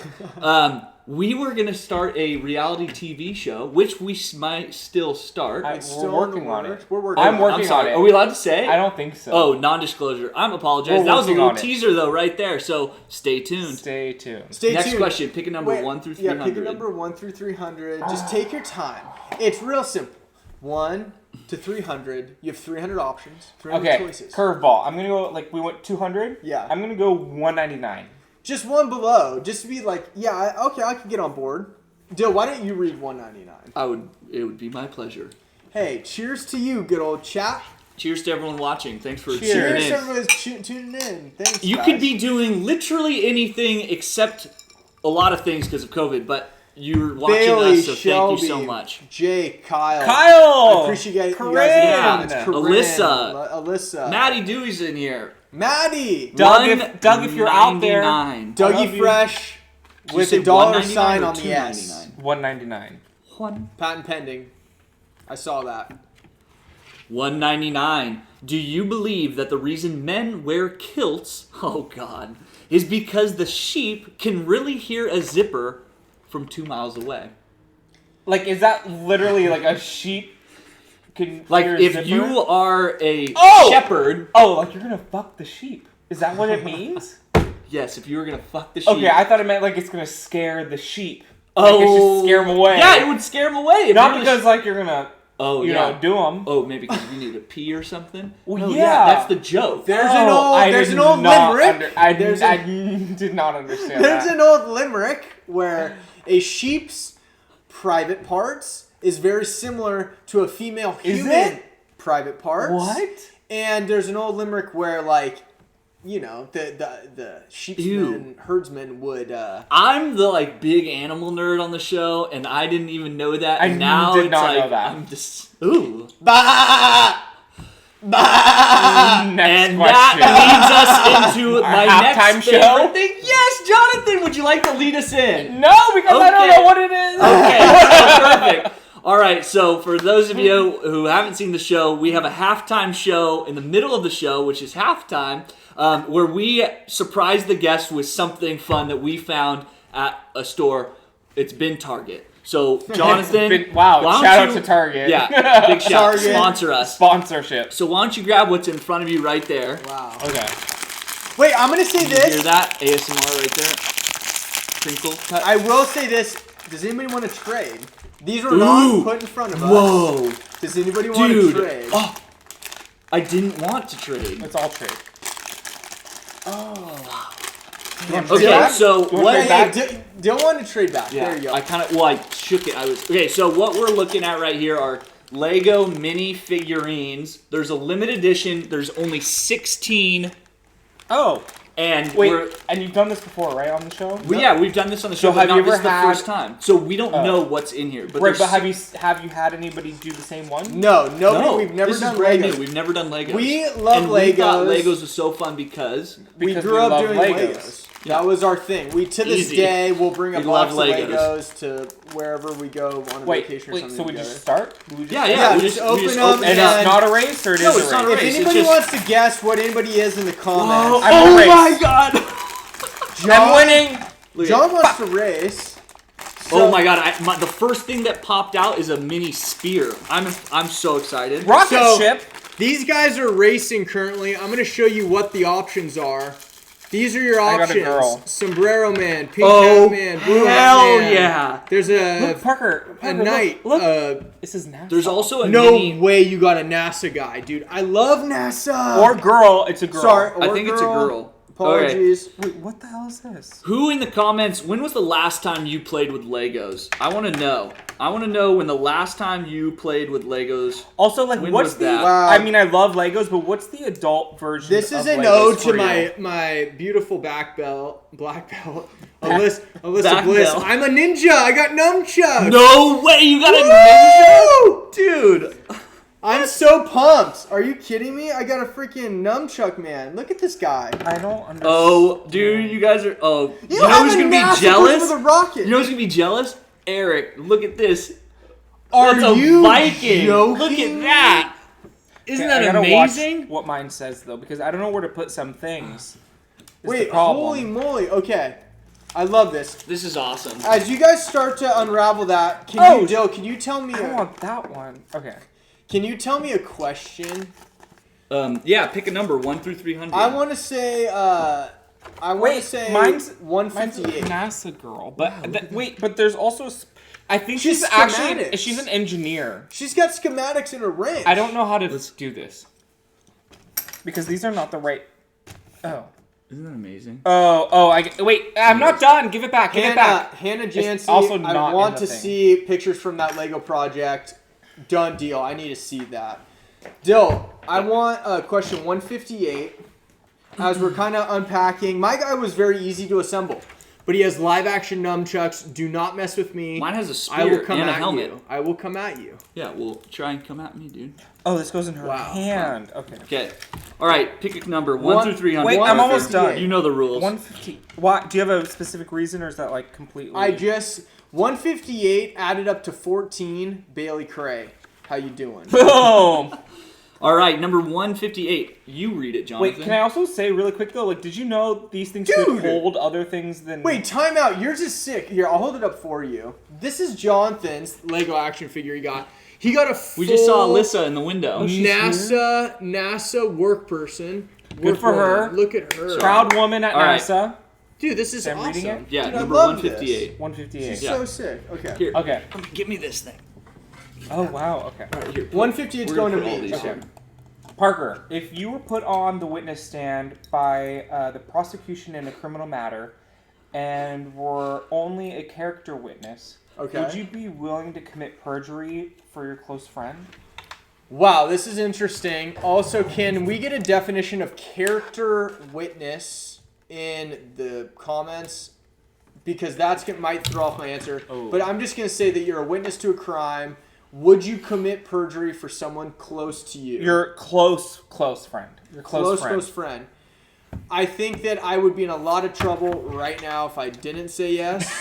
We were going to start a reality TV show, which we might still start. We're Still in the working on works. it. We're working. I'm on it. working I'm sorry. on it. Are we allowed to say? I don't think so. Oh, non-disclosure. I'm apologizing. We're That was a working little on it. teaser, though, right there. So stay tuned. Stay tuned. Stay Next tuned. question. Pick a number Wait, 1 through 300. Yeah, pick a number 1 through 300. Just take your time. It's real simple. 1 to 300. You have 300 options. 300 Okay, choices. curveball. I'm gonna go we went 200. Yeah. I'm gonna go 199. Just one below. Just to be like, yeah, okay, I can get on board. Dill, why don't you read 199? It would be my pleasure. Hey, cheers to you, good old chap. Cheers to everyone watching. Thanks for tuning Cheers in. to everyone who's tuning in. Thanks, You guys. could be doing literally anything except a lot of things because of COVID, but you're watching Bailey, us, so Shelby, thank you so much. Jake, Kyle. Kyle! I appreciate you guys. Corinne! It's Alyssa. Maddie Dewey's in here. Maddie. Doug, if you're out there, $1.99. Doug- Dougie you. Fresh Did you with say a dollar $1.99 sign or on the S. $2.99? 199. Patent pending. I saw that. $1.99. Do you believe that the reason men wear kilts, oh God, is because the sheep can really hear a zipper from 2 miles away? Like, is that literally like a sheep? Can Like, hear a if zipper? you are a Oh! shepherd, Oh, like you're gonna fuck the sheep. Is that what it means? yes, if you were going to fuck the sheep. Okay, I thought it meant like it's gonna scare the sheep. Like, it should scare them away. Yeah, it would scare them away. If Not you because like you're gonna, you know, do them. Oh, maybe because you need to pee or something. Well, No, yeah. that's the joke. There's an old limerick. I did not understand There's that. an old limerick where a sheep's private parts is very similar to a female human private parts. What? And there's an old limerick where, like, you know, the sheepsman, herdsman would. I'm the like big animal nerd on the show, and I didn't even know that. I and now did it's not like, know that. I'm just Bah! Bah! Next and question. that leads us into Our my halftime next show? favorite thing. Yes, Jonathan, would you like to lead us in? No, because I don't Okay. know what it is. Okay, so perfect. All right, so for those of you who haven't seen the show, we have a halftime show in the middle of the show, which is halftime, where we surprise the guests with something fun that we found at a store. It's been Target. So, Jonathan, Wow, why don't shout out you- to Target. Yeah, big shout. Target. Sponsor us. Sponsorship. So why don't you grab what's in front of you right there? Wow. Okay. Wait, I'm gonna say You hear this. that? ASMR right there. Crinkle cut. I will say this. Does anybody want to trade? These were Ooh. not put in front of us. Whoa. Does anybody want to Dude. trade? Oh, I didn't want to trade. Let's all trade. Okay, Dylan? so You want what? to trade back? Dylan wanted to trade back. Yeah, There you go. I kind of, well, I shook it. Okay, so what we're looking at right here are Lego mini figurines. There's a limited edition. There's only 16, Oh, and wait. And you've done this before, right, on the show? yeah, we've done this on the show. So but have you this ever is the had- first time, so we don't know what's in here. But Right, there's- but have you had anybody do the same one? No, nobody. no, We've never this done is brand Legos. new. We've never done Legos. We love and we thought Legos. Legos was so fun because We Because grew up love doing Legos. Yeah. That was our thing. We to this Easy. day will bring a We box of love Legos to wherever we go on a vacation or Wait. something. So we together. just start? We just yeah, Yeah, we just we open just up open And it and- it's not a race, or it No, is it's a not a race? If race. anybody It's just- wants to guess what anybody is in the comments, I'm oh a race. my god! I'm winning. Look at- John wants to race. Oh my god! The first thing that popped out is a mini spear. I'm so excited. Rocket So- ship. These guys are racing currently. I'm going to show you what the options are. These are your I got a options. girl. Sombrero Man, Pink Oh, Hat Man, Blue hell Hat Man. yeah. There's Look, Parker. a knight. Look. This is NASA. There's also a No mini. way you got a NASA guy, dude. I love NASA. Or girl. It's a girl. Sorry, I or think it's a girl. Apologies. Wait, what the hell is this? Who in the comments? When was the last time you played with Legos? I want to know. I want to know when the last time you played with Legos. Also, like, When what's was the? that? Wow. I mean, I love Legos, but what's the adult version? This of is an Legos ode to for you? my beautiful black belt, Alyssa Back Bliss. belt. I'm a ninja. I got nunchucks. No way! You got a Woo! ninja, dude. I'm so pumped. Are you kidding me? I got a freaking nunchuck, man. Look at this guy. I don't understand. Oh, dude, you guys are. Oh, you know have who's a gonna be NASA jealous? with a rocket. You know who's gonna be jealous? Eric. Look at this. Are That's a you Viking. joking Look at me? that. Isn't Okay, I that gotta amazing? watch what mine says though, because I don't know where to put some things. Is Wait, the problem. holy moly. Okay. I love this. This is awesome. As you guys start to unravel that, Oh, can you tell me I don't want that one. Okay. can you tell me a question? Yeah, pick a number 1 through 300. I want to say mine's 158. NASA girl, but wait, but there's also. I think She's she's actually schematics. she's an engineer. She's got schematics in her ranch. I don't know how to do this because these are not the right. Oh. Isn't that amazing? Wait, I'm not done. Give it back. Give it back. Hannah Jancy, also not I in want the to thing. see pictures from that Lego project. Done deal. I need to see that. Dill, I want question 158. As we're kind of unpacking, my guy was very easy to assemble, but he has live action nunchucks. Do not mess with me. Mine has a spear I will come and a at helmet. you. I will come at you. Yeah, well, try and come at me, dude. Oh, this goes in her Wow. hand. Okay. Okay. All right, pick a number 1 through 300. Wait, I'm almost done. You know the rules. 150. Why? Do you have a specific reason, or is that like completely? I just 158 added up to 14. Bailey Cray, how you doing? Boom. All right, number 158. You read it, Jonathan. Wait, can I also say really quick though? Like, did you know these things Dude! could hold other things than? Wait, time out. Yours is sick. Here, I'll hold it up for you. This is Jonathan's Lego action figure he got. He got a full We just saw Alyssa in the window. NASA work person. Good for her. Look at her. Proud woman at All right. NASA. Dude, this is I'm awesome. reading it? Yeah, Dude, I number love 158. This. 158. This is Yeah. so sick. Okay. Here. Okay. Give me this thing. Oh, wow. Okay. All right, here. 158 is We're gonna going to put all me. these Okay. here. Parker, if you were put on the witness stand by the prosecution in a criminal matter and were only a character witness, Okay. would you be willing to commit perjury for your close friend? Wow, this is interesting. Also, can we get a definition of character witness in the comments? Because might throw off my answer. Oh. But I'm just going to say that you're a witness to a crime. Would you commit perjury for someone close to you? Your close friend. Your close friend. I think that I would be in a lot of trouble right now if I didn't say yes.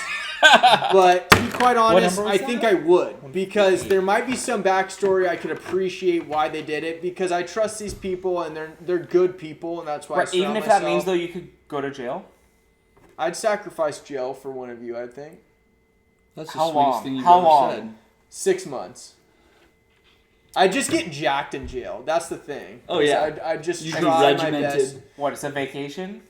But to be quite honest, number I was think that? I would. Because there might be some backstory I could appreciate why they did it. Because I trust these people and they're good people, and that's why I Right, surround even if myself. that means, though, you could go to jail? I'd sacrifice jail for one of you, I think. That's the How sweetest long? thing you've How ever long? said. 6 months. I'd just get jacked in jail. That's the thing. Oh, yeah. I'd just You'd be try my regimented. best. What, it's a vacation?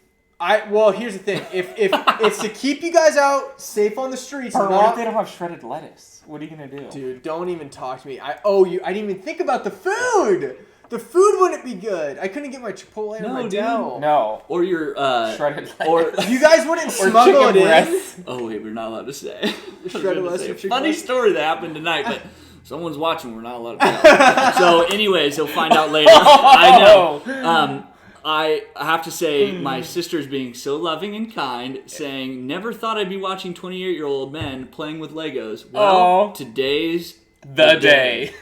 Well, here's the thing. If it's to keep you guys out safe on the streets, Or what not if they don't have shredded lettuce? What are you going to do? Dude, don't even talk to me. I owe you. I didn't even think about the food. The food wouldn't be good. I couldn't get my Chipotle or No, my dude. Del. No. Or your Shredded lettuce. or You guys wouldn't Or smuggle it chicken in? breast. oh wait, we're not allowed to say. I was Shredded gonna lettuce say, or chicken funny breast? story that happened tonight, but someone's watching. We're not allowed to tell. So, anyways, he'll find out later. I know. I have to say, my sister's being so loving and kind, saying, "Never thought I'd be watching 28-year-old men playing with Legos." Well, Oh. today's The day.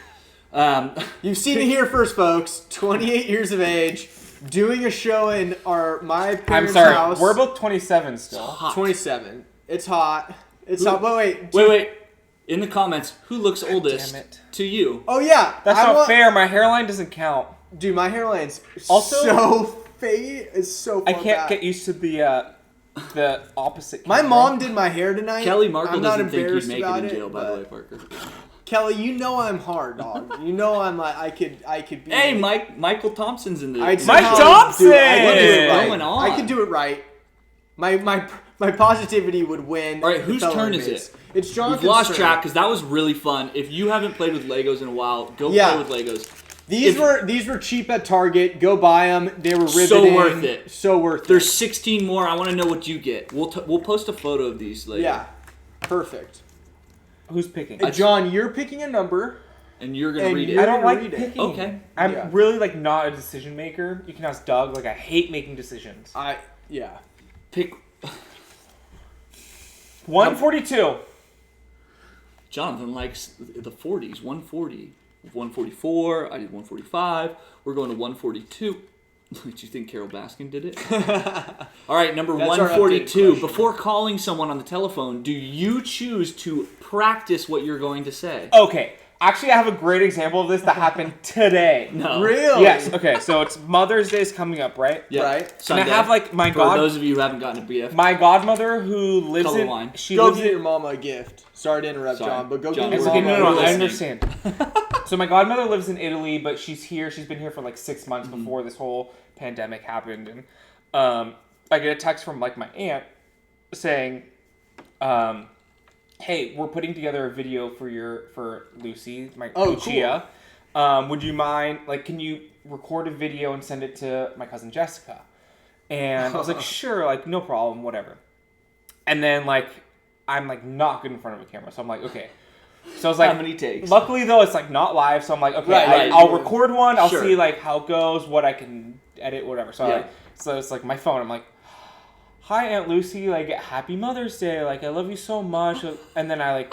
You've seen it here first, folks. 28 years of age, doing a show in my I'm parents' sorry. house. We're both 27 still. hot. 27. It's hot. It's hot. But wait. Wait. In the comments, who looks oldest damn it. to you? Oh yeah. That's I not want- fair. My hairline doesn't count. Dude, my hairline's Also- so fade. It's so I far can't back. get used to the opposite. My camera. mom did my hair tonight. Kelly Markle I'm not doesn't think you'd embarrassed make it about in jail, by the but- way, Parker. Kelly, you know I'm hard, dog. You know I'm like I could be. Hey, Michael Thompson's in the. I'd Mike somehow Thompson! do it. I could do it What's right. going on? I could do it right. My positivity would win. All right, the whose fellow turn is inmates. it? It's Jonathan's We've lost turn. track because that was really fun. If you haven't played with Legos in a while, go Yeah. play with Legos. These were cheap at Target. Go buy them. They were riveting. So worth it. So worth it. There's 16 more. I want to know what you get. We'll post a photo of these later. Yeah, perfect. Who's picking? Hey, John, you're picking a number. And you're gonna And read you're it. I don't gonna like read it. picking. Okay. I'm Yeah. really not a decision maker. You can ask Doug. I hate making decisions. Yeah. Pick. 142. Jonathan likes the 40s. 140. 144. I did 145. We're going to 142. Do you think Carol Baskin did it? All right, number That's our updated 142. question. Before calling someone on the telephone, do you choose to practice what you're going to say? Okay. Actually, I have a great example of this that happened today. No. Really? Yes. Okay. So it's Mother's Day is coming up, right? Yeah. Right. Sunday. And I have my For those of you who haven't gotten a BF. my godmother who lives Color in line. she Go lives get in your mama a gift. Sorry to interrupt, Sorry. John, but go John, get It's your okay, mama. no, We're I listening. understand. So my godmother lives in Italy, but she's here. She's been here for 6 months before this whole pandemic happened, and I get a text from my aunt saying, "Hey, we're putting together a video for Lucy, my Lucia. Would you mind? Can you record a video and send it to my cousin Jessica?" And I was like, "Sure, no problem, whatever." And then I'm not good in front of a camera, so I'm like, "Okay." So I was like, How many takes? Luckily though, it's not live, so I'm like, okay, Right. I'll record one. I'll Sure. see how it goes, what I can edit, whatever. So Yeah. so it's my phone. I'm like, "Hi Aunt Lucy, Happy Mother's Day. I love you so much." And then I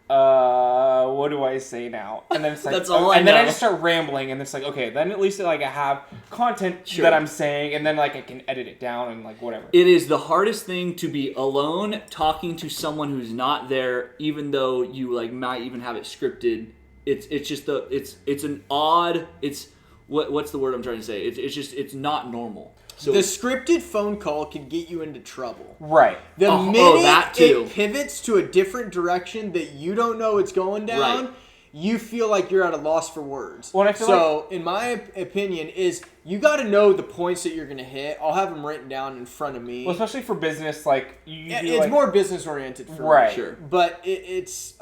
what do I say now? And then it's That's all I and then I know. just start rambling, and it's okay. Then at least I have content Sure. that I'm saying, and then I can edit it down and whatever. It is the hardest thing to be alone talking to someone who's not there, even though you might even have it scripted. It's just it's an odd. It's what's the word I'm trying to say? It's not normal. So The scripted phone call can get you into trouble. Right. The Oh, minute that too. it pivots to a different direction that you don't know it's going down, Right. you feel like you're at a loss for words. Well, I feel in my opinion, is you got to know the points that you're going to hit. I'll have them written down in front of me. Well, especially for business, like it's more business oriented for right. me. Sure. But it's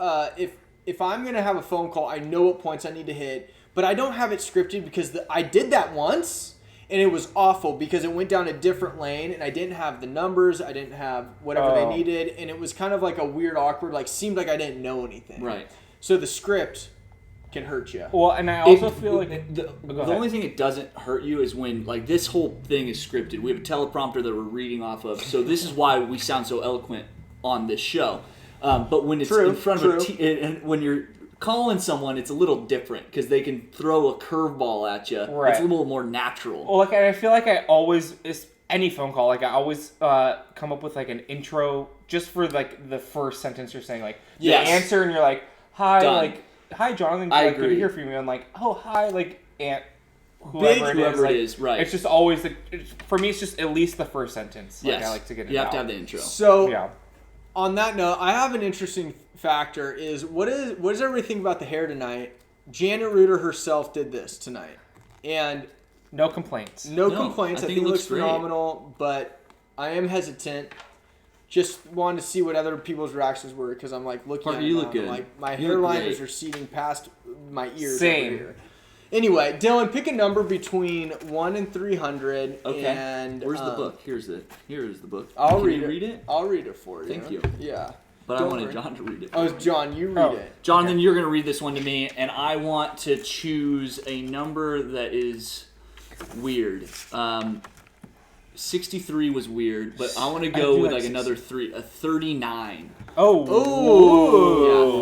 if I'm going to have a phone call, I know what points I need to hit, but I don't have it scripted because I did that once. And it was awful because it went down a different lane and I didn't have the numbers. I didn't have whatever they needed. And it was kind of like a weird, awkward, like seemed like I didn't know anything. Right. So the script can hurt you. Well, and I also feel like... The only thing it doesn't hurt you is when, like, this whole thing is scripted. We have a teleprompter that we're reading off of. So this is why we sound so eloquent on this show. But when it's in front of and when you're calling someone, it's a little different because they can throw a curveball at you. Right. It's a little more natural. Well, like, I feel like I always, any phone call, like, I always come up with, like, an intro just for, like, the first sentence you're saying. Like, the answer, and you're like, hi, Done. like, hi, Jonathan. I Like, agree. good to hear from you. I'm like, oh, hi, like, Aunt, whoever it is. Right. It's just always, for me, it's just at least the first sentence. Like, Yes. I like to get it You have out. to have the intro. So Yeah. on that note, I have an interesting factor is what does everybody think about the hair tonight? Janet Reuter herself did this tonight. And No complaints. no complaints. I think it looks great. phenomenal, but I am hesitant. Just wanted to see what other people's reactions were because I'm like looking Parker, at it you now look and I'm good. like my You look hairline great. is receding past my ears Same. over here. Anyway, Dylan, pick a number between 1 and 300. Okay. And Where's the book? Here is the book. I'll Can read you it. read it? I'll read it for you. Thank you. Yeah. But Don't I wanted worry. John to read it. Oh, John, you read it. Jonathan, you're going to read this one to me, and I want to choose a number that is weird. 63 was weird, but I want to go with like another 39. Oh.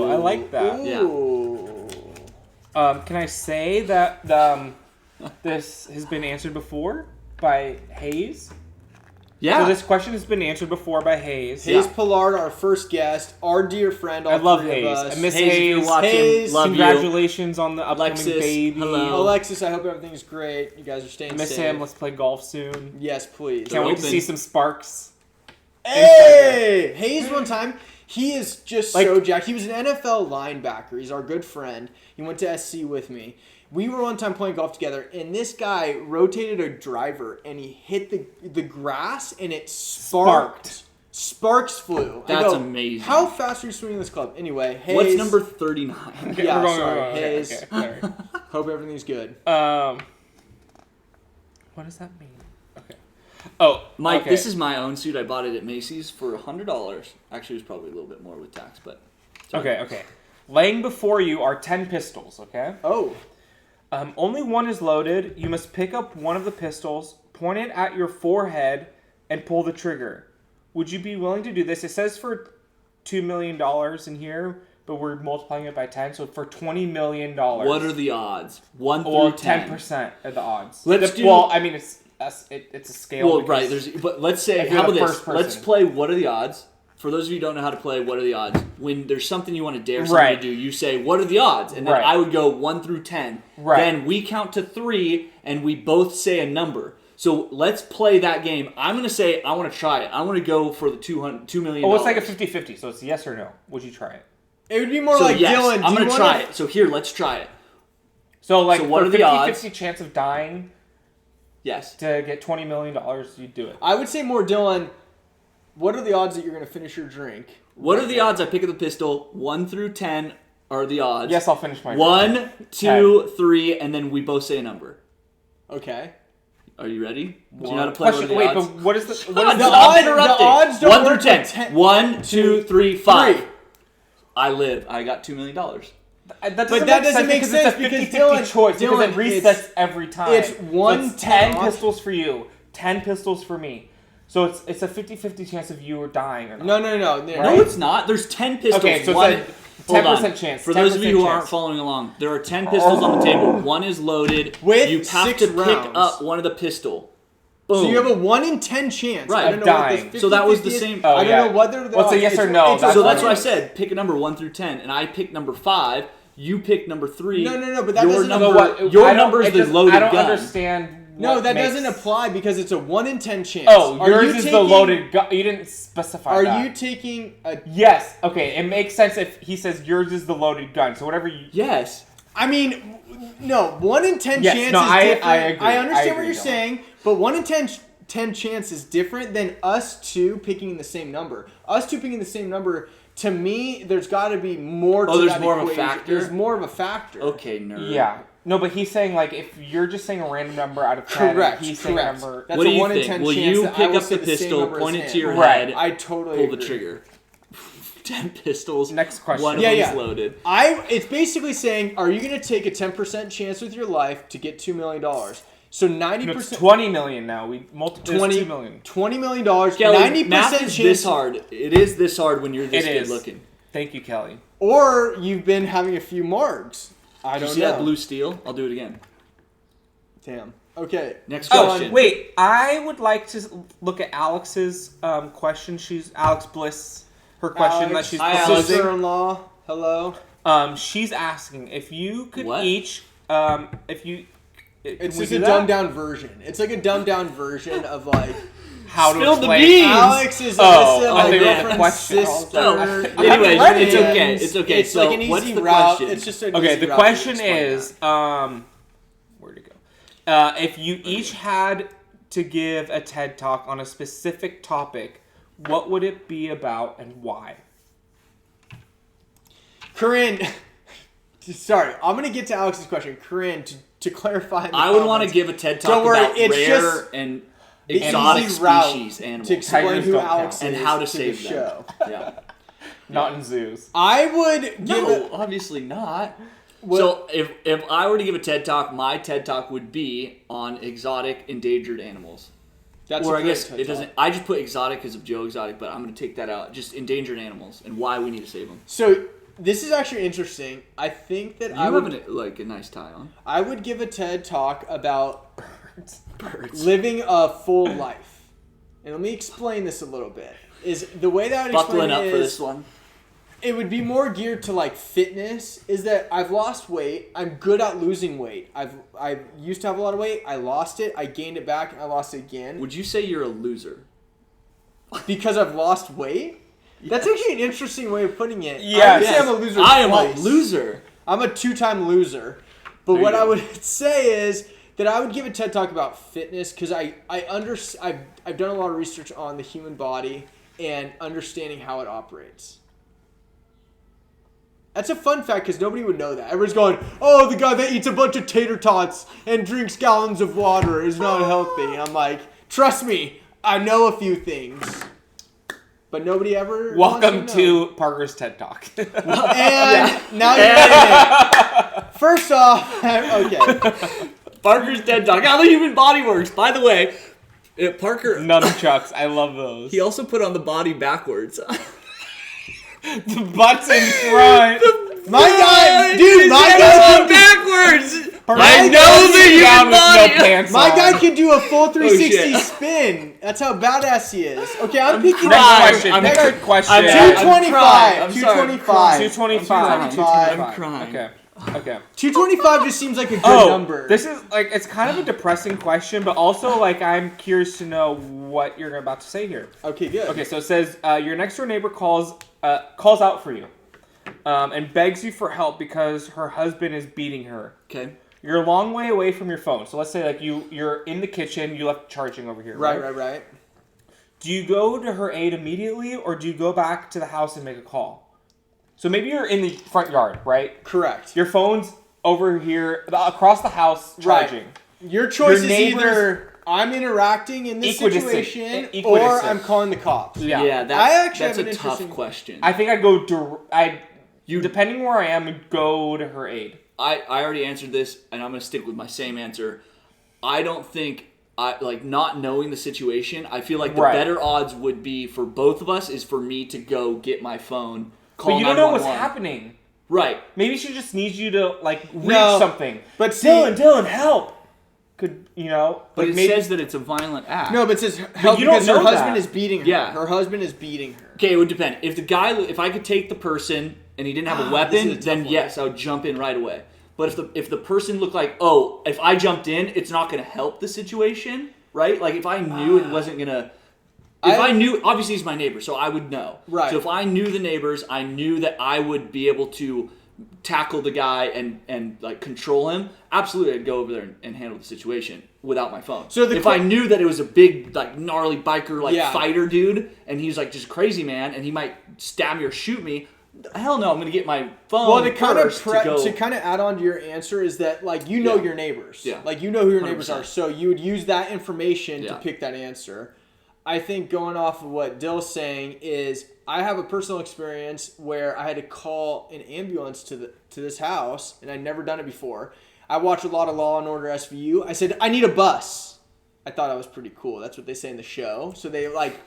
Ooh. I like that. Ooh. Can I say that this has been answered before by Hayes? Yeah. So this question has been answered before by Hayes. Hayes Pollard, our first guest, our dear friend. All I love three Hayes. Of us. I miss Hayes, if you're Hayes. watching, Hayes, love Congratulations on the upcoming Alexis, baby. hello. Alexis, I hope everything's great. You guys are staying I miss safe. him. Let's play golf soon. Yes, please. Can't wait to open. see some sparks. Hey! Hayes one time, he is just Like- so jacked. He was an NFL linebacker. He's our good friend. He went to SC with me. We were one time playing golf together, and this guy rotated a driver, and he hit the grass, and it sparked. Sparks flew. I That's go, amazing. How fast are you swinging this club? Anyway, Hayes. What's number 39? Yeah, We're going, sorry, okay, Hayes. okay, sorry. Hope everything's good. What does that mean? Okay. Oh, Mike, okay. this is my own suit. I bought it at Macy's for $100. Actually, it was probably a little bit more with tax, but... Okay. Laying before you are 10 pistols, okay? Oh. Only one is loaded. You must pick up one of the pistols, point it at your forehead, and pull the trigger. Would you be willing to do this? It says for $2 million in here, but we're multiplying it by 10, so for $20 million. What are the odds? 1 through Well, 10. 10% of the odds. Let's do- Well, I mean, it's a scale. Well, because right. But let's say, if you're how the about first this? person. Let's play What Are the Odds? For those of you who don't know how to play What Are the Odds, when there's something you want to dare someone Right. to do, you say, what are the odds? And then Right. I would go 1 through 10. Right. Then we count to 3, and we both say a number. So let's play that game. I'm going to say, I want to try it. I want to go for the $2 million. Oh, it's like a 50-50, so it's yes or no. Would you try it? It would be more So like, yes, Dylan, I'm going to try it. So here, let's try it. So, like, So what for are the odds? 50-50 chance of dying Yes. to get $20 million, you'd do it. I would say more, Dylan, what are the odds that you're going to finish your drink? What are the odds I pick up the pistol? 1 through 10 are the odds. Yes, I'll finish my 1, 2, 3, and then we both say a number. Okay. Are you ready? Do you know how to play What Are the Wait, Odds? but what is the... Stop What is interrupting. the odds don't 1 through work 10. with 10. 1, 2, 3, 5. 3. I live. I got $2 million. That doesn't make sense because it's a 50-50 Dylan- choice because Dylan, it resets it's- every time. it's one so it's 10 10 pistols for you, 10 pistols for me. So it's a 50-50 chance of you or dying or not. No. No, it's not. There's 10 pistols. Okay, so it's One, a hold 10% on. chance. For those of you 10% who chance. aren't following along, there are 10 pistols on the table. One is loaded. With you have 6 to pick rounds. up one of the pistol. Boom. So you have a 1 in 10 chance. Right. I don't Of know what dying. this So that was the 50-50 is. same- Oh, I don't yeah. know whether the What's a odds- yes or it's- no? it's- So that's what I it's- said. Pick a number 1 through 10, and I picked number 5. You picked number 3. No, but that your doesn't- number. No, what? Your I don't- number is it the just- loaded I don't gun. understand No, what that makes... doesn't apply because it's a 1 in 10 chance. Oh, yours is the loaded gun. You didn't specify that. Are you taking a... Yes. Okay, it makes sense if he says yours is the loaded gun. So whatever you... Yes. I mean, no, 1 in 10 Yes, chance no, is I different. agree. I understand I what agree, you're Dylan. saying, but 1 in 10 chance is different than us two picking the same number. Us two picking the same number, to me, there's got to be more to that there's more equation. of a factor? There's more of a factor. Okay, nerd. Yeah. No, but he's saying, like, if you're just saying a random number out of 10, Correct. he's saying a number... That's What do a you 1 in think? 10 Will chance you that I pick will up say the same pistol, number as point it him. to your Right. head, I totally pull agree. the trigger? 10 pistols. Next question. One of Yeah, them's yeah. loaded. It's basically saying, are you going to take a 10% chance with your life to get $2 million? So 90%... No, it's 20 million now. We multiplied 20 $2 million. $20 million. Kelly, 90% math is chance... this hard. It is this hard when you're this It good is. looking. Thank you, Kelly. Or you've been having a few marks. I Did you don't see know. that blue steel? I'll do it again. Damn. Okay. Next Oh, question. wait. I would like to look at Alex's question. She's Alex Bliss. Her question Alex, that she's Hi, Alex. proposing. sister-in-law. Hello. She's asking if you could What? each, if you. It's can we just do a that? dumbed-down version. It's like a dumbed-down version of like... How to Spill the explain- beans! Alex is Oh, Alyssa, I my think that's girlfriend's a question sister. also. Anyway, read it. it's okay. It's okay. It's So like an what's easy the route. question? It's just an Okay, easy the route to question explain is, that. where'd it go? If you each had to give a TED Talk on a specific topic, what would it be about and why? Corinne, sorry, I'm gonna get to Alex's question. Corinne, to clarify. I would want to give a TED Talk Don't worry, about it's rare just and the exotic easy route species animals. to explain Tigers who don't Alex count. is And how to the save them. show. Yeah. Not in zoos. I would give No, obviously not. So if I were to give a TED Talk, my TED Talk would be on exotic endangered animals. That's Or a I great guess TED it Talk. doesn't. I just put exotic because of Joe Exotic, but I'm going to take that out. Just endangered animals and why we need to save them. So this is actually interesting. I think that You I have would a nice tie on. I would give a TED Talk about Birds. living a full life. And let me explain this a little bit. Is the way that I would explain Buckling up it for is this one. it would be more geared to like fitness. Is that I've lost weight. I'm good at losing weight. I used to have a lot of weight. I lost it. I gained it back and I lost it again. Would you say you're a loser? Because I've lost weight? That's actually an interesting way of putting it. Yes. I would say I'm a loser I am twice. a loser. I'm a 2-time loser. But There you what I go. would say is that I would give a TED Talk about fitness because I've done a lot of research on the human body and understanding how it operates. That's a fun fact because nobody would know that. Everyone's going, oh, the guy that eats a bunch of tater tots and drinks gallons of water is not healthy. And I'm like, trust me, I know a few things. But nobody ever Welcome wants to know. to Parker's TED Talk. And now you're in it. First off, okay. Parker's TED Talk. How the human body works. By the way, Parker. Nunchucks. I love those. He also put on the body backwards. The butts in front. My guy, dude, my guy can backwards. Parker, I you know gotta the sit human down with body. no pants My on. guy can do a full 360 shit. spin. That's how badass he is. Okay, I'm picking Next crying. question. I'm Next crying. question. I'm Yeah. 225. I'm sorry. 225. 225. I'm crying. Okay. 225 just seems like a good number. This is like it's kind of a depressing question, but also like I'm curious to know what you're about to say here. Okay, good. Okay, so it says your next door neighbor calls out for you, and begs you for help because her husband is beating her. Okay. You're a long way away from your phone, so let's say like you're in the kitchen, you left charging over here. Right. Do you go to her aid immediately, or do you go back to the house and make a call? So maybe you're in the front yard, right? Correct. Your phone's over here, across the house, charging. Your choice Your is neighbor's either I'm interacting in this equidistant. situation or Equidistant. I'm calling the cops. Yeah. I actually that's have a an tough interesting- question. I think I'd go. Depending where I am, I'd go to her aid. I already answered this, and I'm going to stick with my same answer. I don't think, not knowing the situation, I feel like the Right. better odds would be for both of us is for me to go get my phone, call But you don't know what's 911. happening. Right. Maybe she just needs you to reach No, something. but see- Dylan, help! Could But it maybe says that it's a violent act. No, but it says help you don't because her know husband that. is beating her. Yeah. Her husband is beating her. Okay, it would depend. If I could take the person and he didn't have a This is weapon, a tough then one. yes, I would jump in right away. But if the person looked like, oh, if I jumped in, it's not going to help the situation, right? Like if I knew it wasn't going to. If I knew, obviously he's my neighbor, so I would know. Right. So if I knew the neighbors, I knew that I would be able to tackle the guy and like control him. Absolutely, I'd go over there and handle the situation without my phone. So if I knew that it was a big, like gnarly biker, like fighter dude, and he's like just crazy man, and he might stab me or shoot me. Hell no, I'm gonna get my phone. Well, to kind of add on to your answer is that like you know your neighbors, like you know who your 100%. Neighbors are, so you would use that information to pick that answer. I think going off of what Dill's saying is I have a personal experience where I had to call an ambulance to this house, and I'd never done it before. I watch a lot of Law and Order SVU. I said, I need a bus. I thought that was pretty cool. That's what they say in the show. So they like,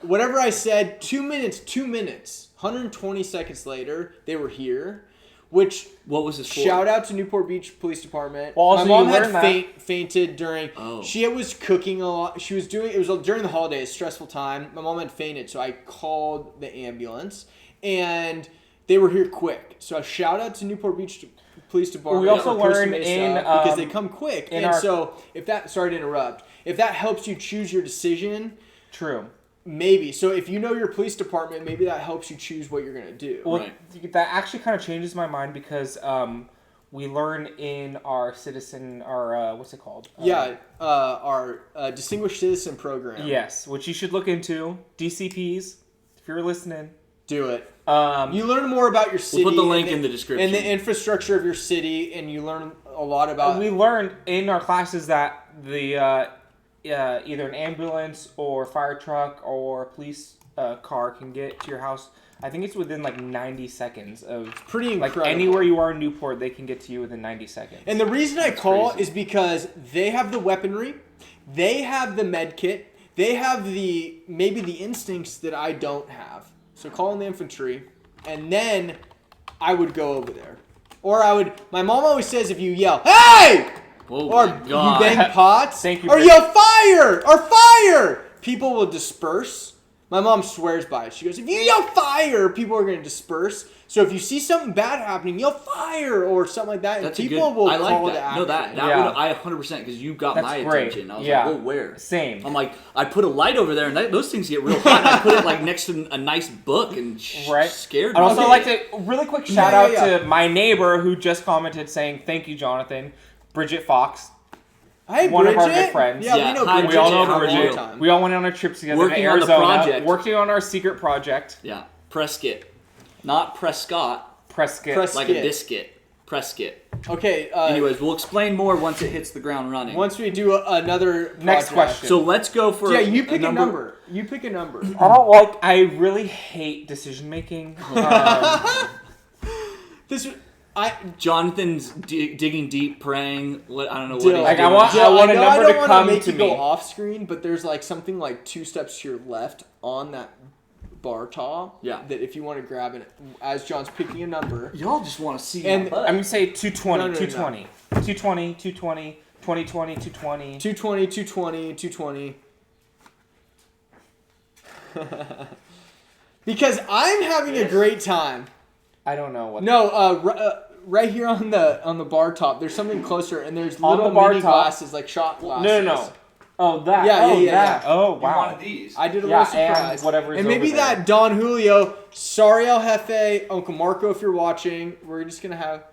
whatever I said, 2 minutes, 120 seconds later, they were here. Which, what was this for? Shout out to Newport Beach Police Department. Well, my mom had fainted during. She was cooking a lot. She was doing. It was during the holidays, stressful time. My mom had fainted, so I called the ambulance, and they were here quick. So shout out to Newport Beach Police Department. We also learned because they come quick. And so if that, sorry to interrupt, if that helps you choose your decision, true. Maybe. So if you know your police department, maybe that helps you choose what you're going to do. Well, that actually kind of changes my mind because we learn in our what's it called? Our Distinguished Citizen Program. Yes, which you should look into. DCPs, if you're listening. Do it. You learn more about your city. We'll put the link in the description. And the infrastructure of your city, and you learn a lot about... We learned in our classes that the... either an ambulance or fire truck or police car can get to your house. I think it's within like 90 seconds of... It's pretty incredible. Like anywhere you are in Newport, they can get to you within 90 seconds. And the reason I call is because they have the weaponry, they have the med kit, they have maybe the instincts that I don't have. So call in the infantry, and then I would go over there. Or my mom always says if you yell, "Hey!" Oh or you bang pots, or yell fire, or fire, people will disperse. My mom swears by it. She goes, if you yell fire, people are going to disperse. So if you see something bad happening, yell fire or something like that, and people will call to action. No, I 100% because you got my attention. I was like, well, where? Same. I'm like, I put a light over there, and those things get real hot. And I put it like next to a nice book and scared me. I'd also like to really quick shout out to my neighbor who just commented saying, thank you, Jonathan. Bridget Fox. Hey, one Bridget. of our good friends. Yeah, we know Bridget. We all know Bridget. We all went on a trip together working to Arizona. On the project. Working on our secret project. Yeah. Prescott. Not Prescott. Prescott. Like a biscuit. Prescott. Okay. Anyways, we'll explain more once it hits the ground running. Once we do another project. Next question. So let's go for you pick a number. You pick a number. I really hate decision making. Jonathan's digging deep, praying. I don't know what. Like I want a number to come make to you me. go off screen, but there's like something like 2 steps to your left on that bar top. Yeah. That if you want to grab it as John's picking a number. Y'all just want to see. And I'm gonna say 220, 220, 220, 220, 2020, 220, 220, 220, 220. Because I'm having a great time. I don't know what. No, right here on the bar top, there's something closer, and there's little mini glasses, like shot glasses. No. Oh, that. Yeah. Oh, wow. You wanted these. I did a little surprise. And whatever is and maybe over that there. Don Julio, sorry El Jefe, Uncle Marco, if you're watching, we're just gonna have.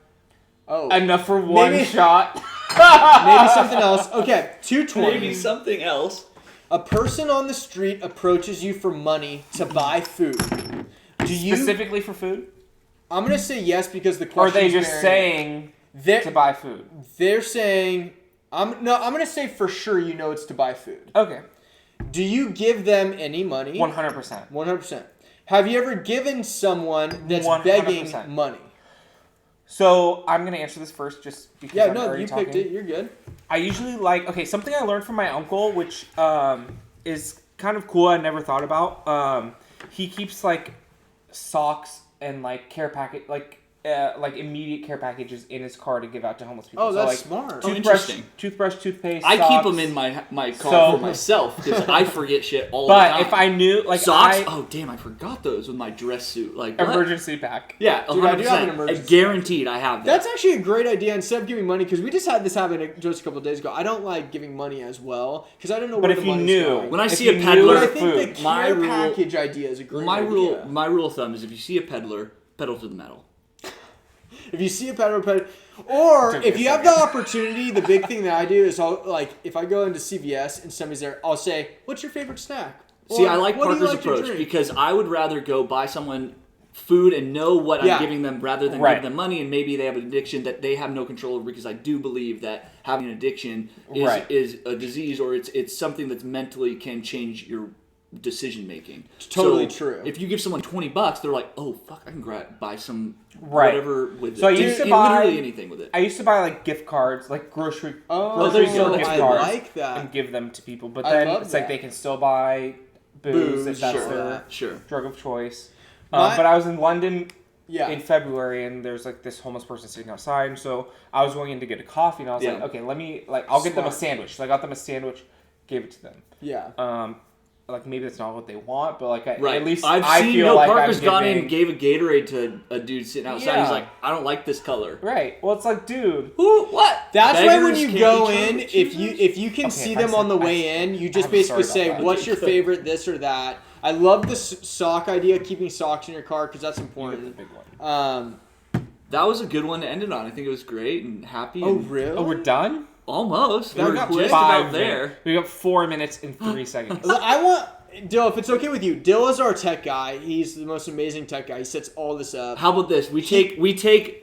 Oh. Enough for one shot. Maybe something else. Okay, 220. Maybe something else. A person on the street approaches you for money to buy food. Do you specifically for food? I'm gonna say yes because the question. Or are they just saying to buy food? They're saying. I'm gonna say for sure you know it's to buy food. Okay. Do you give them any money? 100%. 100%. Have you ever given someone that's 100%. Begging money? So I'm gonna answer this first, just because I'm already talking. Picked it. You're good. I usually something I learned from my uncle, which is kind of cool. I never thought about. He keeps like socks and like care packet, like like immediate care packages in his car to give out to homeless people. Oh, so, that's like, smart. Oh, interesting. Toothbrush, toothpaste. I socks. keep them in my car for myself because I forget shit all the time. But if I knew, like, socks, oh damn, I forgot those with my dress suit. Like what? emergency pack. Yeah, Dude, I do have an 100%. emergency Guaranteed, I have that. That's actually a great idea. Instead of giving money, because we just had this happen just a couple of days ago. I don't like giving money as well because I don't know But where if the you money's knew, going. When I if see a you knew peddler- But I the think the food, My care rule- package idea is a great my idea. rule of thumb is if you see a peddler, pedal to the metal. If you see a peddler, or Took me if a you have the second. opportunity, the big thing that I do is I'll like if I go into CVS and somebody's there, I'll say, "What's your favorite snack?" See, Or, I like "What do you Parker's like to approach drink?" because I would rather go buy someone food and know what Yeah. I'm giving them rather than Right. give them money and maybe they have an addiction that they have no control over because I do believe that having an addiction is, Right. is a disease or it's something that's mentally can change your decision making. Totally So true. If you give someone $20, they're like, "Oh fuck, I can buy some Right. whatever with So I it." used to Literally buy- anything with it. I used to buy like gift cards, like grocery Oh, there you go. gift I cards, like that. and give them to people. But I then love it's like that. they can still buy booze if that's sure. their Sure. drug of choice. My- But I was in London Yeah. in February, and there's like this homeless person sitting outside, and so I was going in to get a coffee, and I was Yeah. like, okay, let me I'll get them a Smart. sandwich. So I got them a sandwich, gave it to them. Yeah. Like maybe that's not what they want, but like Right. at least I've I seen feel like Parker's I'm gone in giving... and gave a Gatorade to a dude sitting outside. He's Yeah. like, "I don't like this color." Right. Well, it's like, dude. Who? What? That's why when Beggars you can't go be in, choosers? if you can Okay, see if I them said- on the I- way in, you just I'm basically sorry say, about that. "What's your Good. favorite this or that?" I love the sock idea, keeping socks in your car because that's You get the important. big one. That was a good one to end it on. I think it was great and happy. Oh and really? Oh, we're done? Almost. That We're got just quick. about there. We got 4 minutes and 3 seconds. I want Dill, if it's okay with you, Dill is our tech guy. He's the most amazing tech guy. He sets all this up. How about this? We take.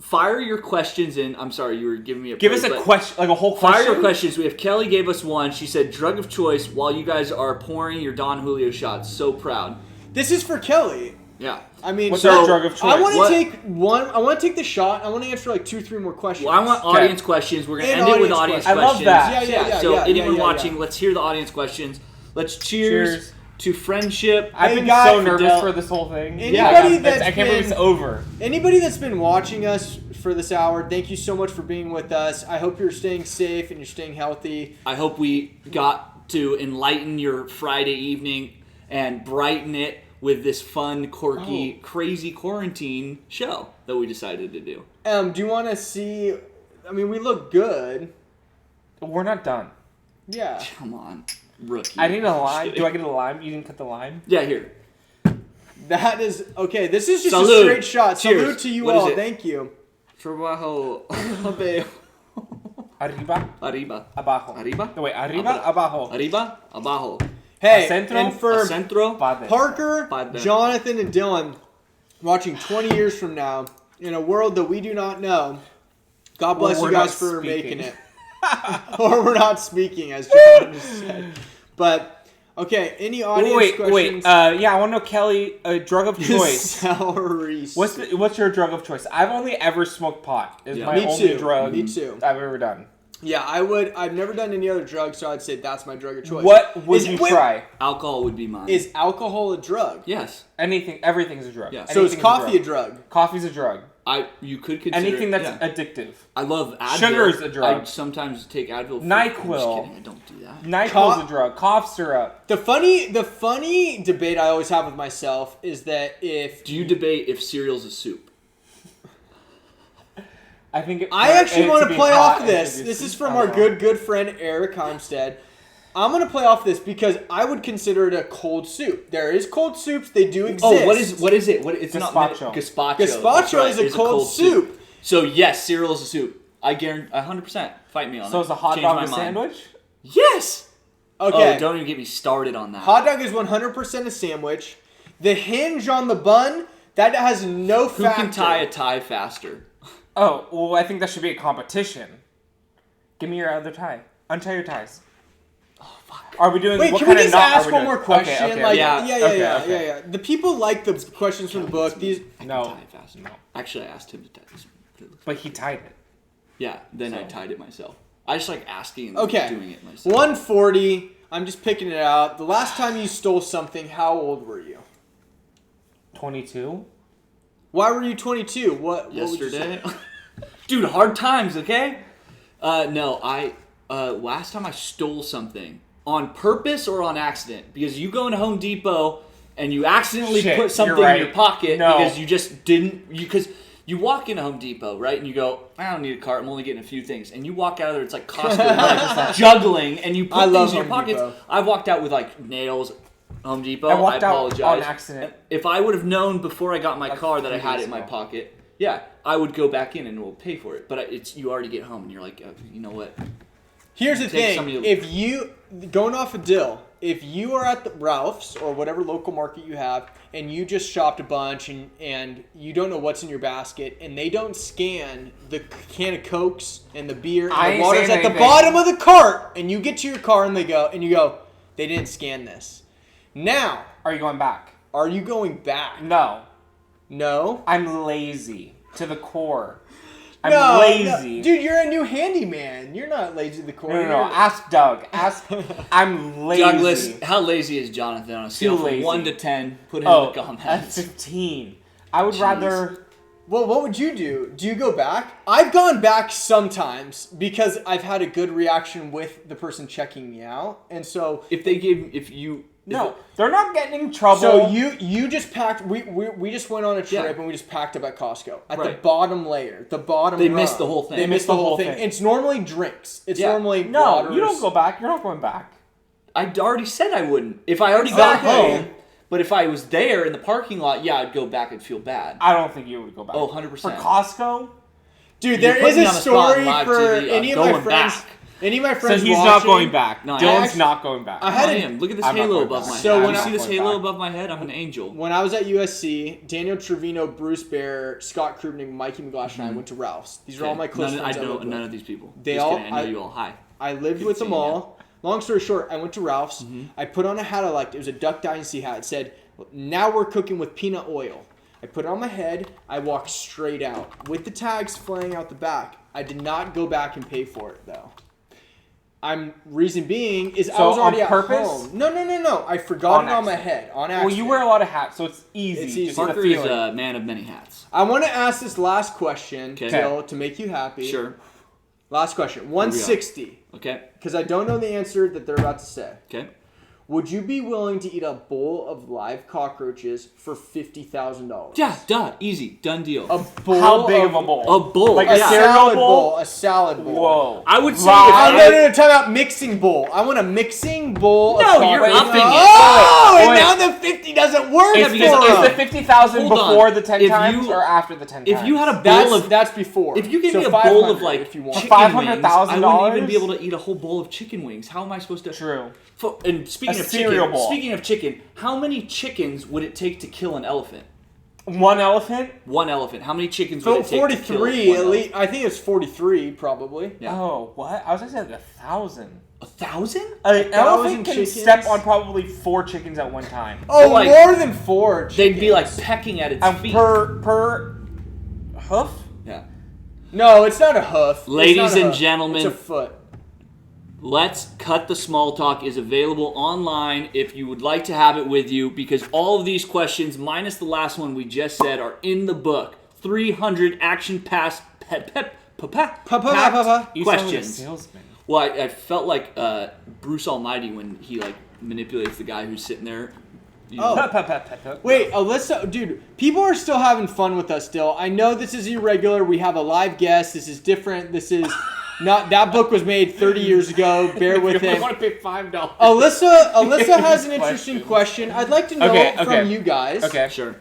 Fire your questions in. I'm sorry, you were giving me a. Give us break, a but question, like a whole Fire question. your questions. We have Kelly gave us one. She said, "Drug of choice." While you guys are pouring your Don Julio shots, so proud. This is for Kelly. Yeah. I mean, What's so our drug of choice? I want What- to take one. I want to take the shot. I want to answer like 2-3 more questions. Well, I want Okay. audience questions. We're gonna And end it with audience audience questions. I love questions. that. Yeah. So anyone yeah. watching, let's hear the audience questions. Let's cheers to friendship. I've Hey, been guys, so nervous Fidel- for this whole thing. Anybody I that's can't believe it's been- over. Anybody that's been watching us for this hour, thank you so much for being with us. I hope you're staying safe and you're staying healthy. I hope we got to enlighten your Friday evening and brighten it with this fun, quirky, crazy quarantine show that we decided to do. Do you want to see? I mean, we look good. We're not done. Yeah. Come on, rookie. I need a Just lime. kidding. Do I get a lime? You didn't cut the lime? Yeah, here. That is okay. This is just a Salud. straight shot. Cheers. Salute to you What is all. it? Thank you. Trabajo. Arriba, Arriba. abajo. Arriba? No, wait, arriba, abajo. Arriba. Abajo. Hey, Centro? and for Centro. Padre. Parker, Padre. Jonathan, and Dylan, watching 20 years from now in a world that we do not know, God bless Or you we're guys not for speaking. making it. Or we're not speaking, as John just said. But, okay, any audience Wait. questions? Yeah, I want to know, Kelly, a drug of choice. Celery. What's your drug of choice? I've only ever smoked pot. Is Yeah. my Me only too. drug Me too. I've ever done. Yeah, I've never done any other drugs, so I'd say that's my drug of choice. What would Is- you wait, try? Alcohol would be mine. Is alcohol a drug? Yes. Anything. Everything's a drug. Yeah. So is Anything's coffee a drug? Coffee's a drug. You could consider Anything that's yeah. addictive. I love Advil. Sugar is a drug. I sometimes take Advil. I'm NyQuil. just kidding. I don't do that. NyQuil's a drug. Cough syrup. The funny debate I always have with myself is that if Do you debate if cereal's a soup? I think I actually want to play off of this. This is from our good friend Eric Homstead. I'm going to play off this because I would consider it a cold soup. There is cold soups. They do exist. Oh, what is it? It's Gazpacho. not gazpacho. Gazpacho That's right, is a it's cold soup. So yes, cereal is a soup. I guarantee 100%. Fight me on So that. is a hot Change dog my a mind. sandwich? Yes. Okay. Oh, don't even get me started on that. Hot dog is 100% a sandwich. The hinge on the bun, that has no Who factor. can tie a tie faster? Oh, well, I think that should be a competition. Give me your other tie. Untie your ties. Oh fuck. Are we doing? Wait, what can we kind of just knot are ask we one doing? more question? Okay, Like, yeah. yeah. The people like the questions from the book. These. I No. can tie it faster. No. Actually, I asked him to tie this. But he tied it. Yeah. Then I So- tied it myself. I just like asking and Okay. doing it myself. 140. I'm just picking it out. The last time you stole something, how old were you? 22. Why were you 22? What would you Yesterday. say? Dude, hard times, okay? No, last time I stole something on purpose or on accident, because you go into Home Depot and you accidentally put something in your pocket because you just didn't, because you walk into Home Depot, right, and you go, I don't need a cart, I'm only getting a few things, and you walk out of there, it's like Costco, like juggling, and you put things in your pockets. I walked out with like nails. Home Depot. I apologize. Out on accident. If I would have known before I got in my car that I had it in my pocket, yeah, I would go back in and we'll pay for it. But you already get home and you're like, you know what? Here's the thing. If you, going off a Dill, if you are at the Ralph's or whatever local market you have and you just shopped a bunch and you don't know what's in your basket and they don't scan the can of Cokes and the beer and the water's at the bottom of the cart and you get to your car and you go, they didn't scan this. Now, are you going back? Are you going back? No. No? I'm lazy to the core. I'm lazy. No. Dude, you're a new handyman. You're not lazy to the core. No. Ask Doug. I'm lazy. Douglas, how lazy is Jonathan on a scale from 1 to 10? Put him in the comments. 15. I would rather... Well, what would you do? Do you go back? I've gone back sometimes because I've had a good reaction with the person checking me out. And so... No, they're not getting in trouble. So you just packed. We just went on a trip and we just packed up at Costco at the bottom layer, the bottom. They missed the whole thing. They missed the whole thing. It's normally drinks. It's normally no. You don't go back. You're not going back. I already said I wouldn't. If I already got home, but if I was there in the parking lot, yeah, I'd go back and feel bad. I don't think you would go back. Oh, 100%. For Costco, dude, there is a story for any of my friends. Any of my friends so he's watching, not going back. No, Dylan's not going back. Look at this halo above my head. So when you see this halo above my head, I'm an angel. When I was at USC, Daniel Trevino, Bruce Bear, Scott Krubnik, Mikey McGlash, and I went to Ralph's. These are all my close friends. I know none of these people. I know you all. Hi. I lived with them all. Long story short, I went to Ralph's. I put on a hat I liked. It was a Duck Dynasty hat. It said, "Now we're cooking with peanut oil." I put it on my head. I walked straight out with the tags flying out the back. I did not go back and pay for it though. Reason being is I was already at home. No. I forgot it on my head on accident. Well, you wear a lot of hats, so it's easy. Parker is a man of many hats. I want to ask this last question, Bill, to make you happy. Sure. Last question. 160. Okay. Because I don't know the answer that they're about to say. Okay. Would you be willing to eat a bowl of live cockroaches for $50,000? Yeah, easy, done deal. A bowl. How big of a bowl? A bowl, like a cereal bowl. A salad bowl. Whoa! I would say. No. Talk about mixing bowl. I want a mixing bowl. No, you're upping it. Oh, and now the 50 doesn't work. Is the 50,000 before the 10 times or after the 10 times? If you had a bowl that's before. If you give me a bowl of like chicken wings, I wouldn't even be able to eat a whole bowl of chicken wings. How am I supposed to? True. And speaking of chicken, how many chickens would it take to kill an elephant? One elephant? One elephant. How many chickens would it take 43, to kill one at least. I think it's 43, probably. Yeah. Oh, what? I was going to say like 1,000. 1,000? An elephant can step on probably 4 chickens at one time. Oh, like, more than 4 chickens. They'd be like pecking at its feet. Per hoof? Yeah. No, it's not a hoof. Ladies and gentlemen. It's a foot. Let's Cut the Small Talk is available online if you would like to have it with you, because all of these questions, minus the last one we just said, are in the book. 300 action-packed questions. Well, I felt like Bruce Almighty when he like manipulates the guy who's sitting there. Wait, Alyssa, dude, people are still having fun with us still. I know this is irregular. We have a live guest. This is different. This is... Not that book was made 30 years ago. Bear with him. I want to pay $5. Alyssa has an interesting question. I'd like to know from you guys. Okay, sure.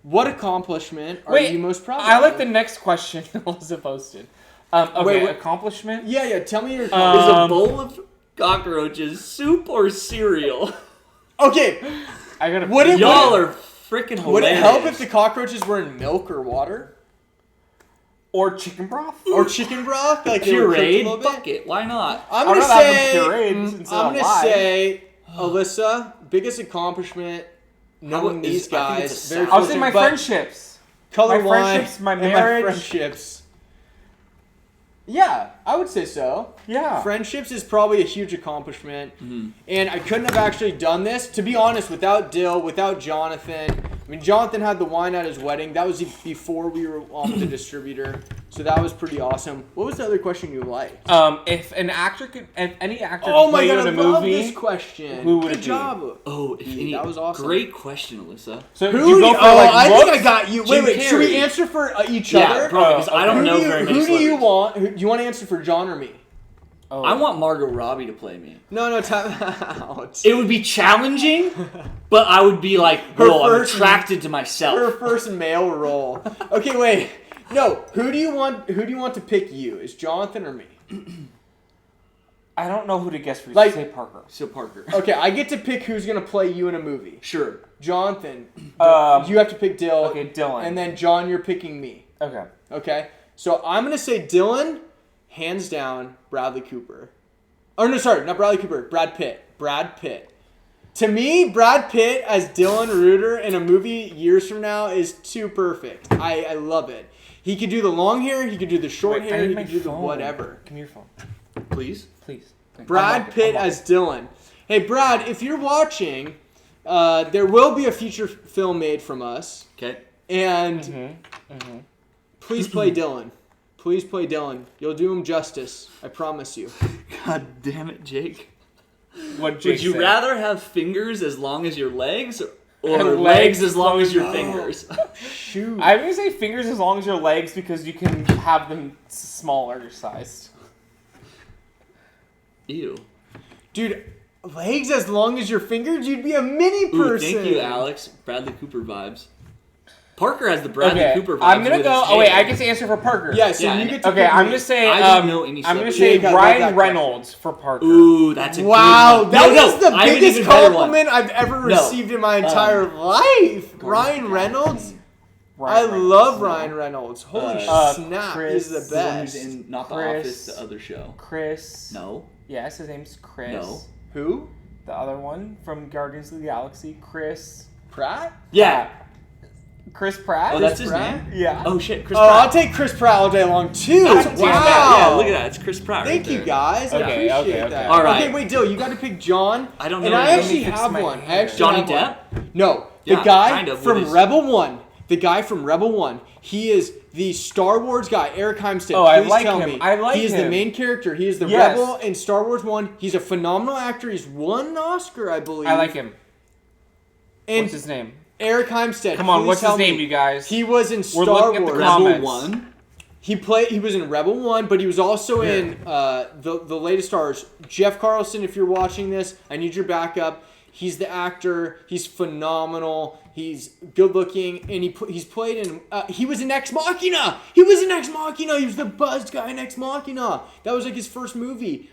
What accomplishment are you most proud of? I like the next question Alyssa posted. Accomplishment? Yeah. Tell me your accomplishment. Is a bowl of cockroaches soup or cereal? Okay. Y'all are freaking hilarious. Would it help if the cockroaches were in milk or water? Or chicken broth? Like pureed? Fuck it. Why not? I'm gonna say, Alyssa, biggest accomplishment, knowing these guys. I would say my friendships. My marriage. My friendships. Yeah, I would say so. Yeah. Friendships is probably a huge accomplishment. Mm-hmm. And I couldn't have actually done this, to be honest, without Dill, without Jonathan, I mean, Jonathan had the wine at his wedding. That was before we were on the distributor. So that was pretty awesome. What was the other question you liked? If any actor could Oh my play god, you I in a love movie, this question. who would Good it be? job. Oh, That was awesome. Great question, Alyssa. So Who you do go you, for I think looks? I got you. Jim Wait, should we Carrey. answer for each Yeah, other? probably, because I don't know very many Who do you celebrities. want? Do you want to answer for John or me? Oh. I want Margot Robbie to play me. No, time out. It would be challenging, but I would be like, Her whoa, I'm first- attracted to myself. Her first male role. Okay, wait. No, who do you want to pick you? Is Jonathan or me? I don't know who to guess for. Like- Say Parker. So Parker. Okay, I get to pick who's gonna play you in a movie. Sure. Jonathan, Um, you have to pick Dylan. Okay, Dylan. And then John, you're picking me. Okay. Okay? So I'm gonna say Dylan, hands down, Bradley Cooper. Oh no, sorry, not Bradley Cooper, Brad Pitt. Brad Pitt. To me, Brad Pitt as Dylan Reuter in a movie years from now is too perfect. I love it. He could do the long hair, he could do the short Wait, I hair, need he my could do the phone. whatever. Give me your phone, Please. please. Brad Pitt as Dylan. Hey, Brad, if you're watching, there will be a feature film made from us. Okay. And please play Dylan. Please play Dylan. You'll do him justice. I promise you. God damn it, Jake. What Jake Would you said. rather have fingers as long as your legs or And legs as long as your fingers? Shoot. I'm gonna say fingers as long as your legs because you can have them smaller sized. Ew. Dude, legs as long as your fingers? You'd be a mini Ooh, person. thank you, Alex. Bradley Cooper vibes. Parker has the Bradley Okay, Cooper vibes. I'm gonna with go. his Oh wait, hair. I get to answer for Parker. Yeah, so Yeah, you and- get to Okay, pick I'm me. gonna say. I don't know any I'm gonna celebrities. say Jake, I love that Ryan question. Reynolds for Parker. Ooh, that's a Wow, good one. that No, is the I have an biggest even better one. compliment I've ever received in my entire life. Ryan Reynolds? I love Ryan Reynolds. Holy snap, Chris- he's the The one who's best. in not the Chris- Office, the other show. Chris. No. Yes, his name's Chris. No. Who? The other one from Guardians of the Galaxy, Chris. Pratt? Yeah. Chris Pratt. Oh, that's his Pratt? name? Yeah. Oh shit, Chris Oh, Pratt. I'll take Chris Pratt all day long too. That's Wow. Yeah, look at that. It's Chris Pratt. Thank right you there. guys. I Okay, appreciate okay. that. All right. Okay, wait, Dill, you got to pick John. I don't know. And I Let me actually fix have my one. hair. Johnny have one. Depp? No, the Yeah, guy kind of, with from his- Rebel One. The guy from Rebel One. He is the Star Wars guy, Eric Heimstead. Oh, I Please like tell him. me. I like He is the him. main character. He is the Yes. rebel in Star Wars One. He's a phenomenal actor. He's won an Oscar, I believe. I like him. And What's his name? Eric Heimstead. Come on, please what's his tell name, me. you guys? He was in Star looking at the Wars. comments. Rebel 1. He was in Rebel One, but he was also in the latest stars. Jeff Carlson, if you're watching this, I need your backup. He's the actor. He's phenomenal. He's good looking, and he's played in. He was in Ex Machina. He was in Ex Machina. He was the buzzed guy in Ex Machina. That was like his first movie.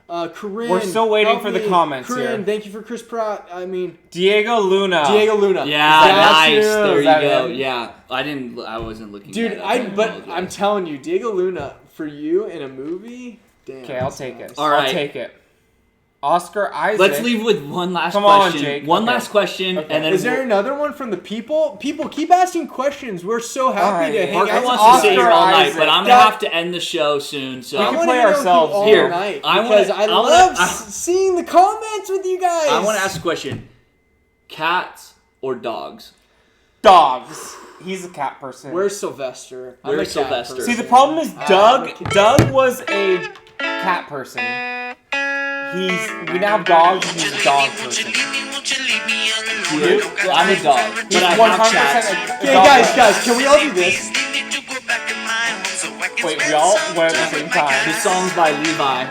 Corinne. We're still waiting help for the me. comments Corinne, here. thank you for Chris Pratt. I mean, Diego Luna. Diego Luna. Yeah, That's nice. you. There Is you that go. him? Yeah, I wasn't looking. Dude, that up. but apologize. I'm telling you, Diego Luna for you in a movie. Damn. Okay, I'll take it. All right. I'll take it. Oscar Isaac. Let's leave with one last Come on, question. Jake. One Okay. last question, Okay. and then Is there another one from the people? People keep asking questions. We're so happy Alright. to hang Parker out. wants Oscar to stay here all night, Isaac. but I'm gonna Yeah. have to end the show soon. So We I can wanna play hang out with you ourselves all here. night I wanna- because I I wanna- love I- seeing the comments with you guys. I want to ask a question: cats or dogs? Dogs. He's a cat person. Where's Sylvester? I'm Where's a cat Sylvester? person. See, the problem is I'm a kid. Doug was a cat person. We now have dogs. And he's a dog person. Dude, I'm a dog, He's but I have 100% cats. a Okay, dog guys, person. can we all do this? Wait, we all went at the same time. This song's by Levi.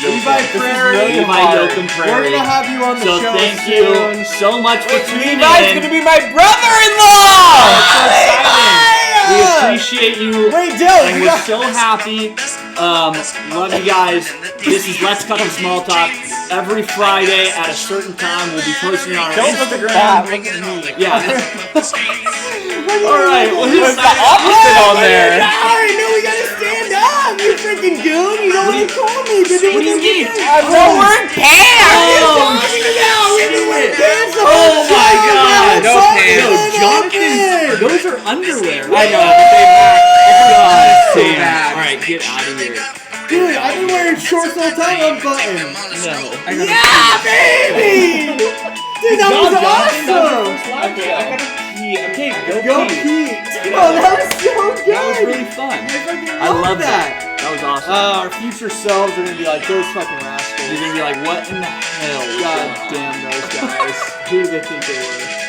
Levi Prairie. really Levi hard. Yoakum We're Prairie. gonna have you on the So show thank soon. you so much for tuning Levi's in. gonna be my brother-in-law. We appreciate you. Wait, Dill, And we we're got- so happy. Love you guys. This is Let's Cut the Small Talk. Every Friday at a certain time, we'll be posting on our Don't look at Instagram. that. Look at me. Yeah. All right. Well, There's the opposite on there. Sorry, no, we gotta stand up. You freaking goon. You don't want to call me. What do you mean? I'm not wearing pants. Oh, oh my God. No pants. Yo, Jonathan, those are underwear. I know, but they match. God So damn. bad. All right, get out of here. Dude, I've been wearing shorts all the time unbuttoned. No. Yeah, baby! Dude, that was awesome! Okay, I gotta pee. Okay, Go Pete! Oh, that was so good! That was really fun. I love that. That was awesome. Our future selves are gonna be like, those fucking rascals. You're gonna be like, what in the hell? God damn those guys. Who do they think they were?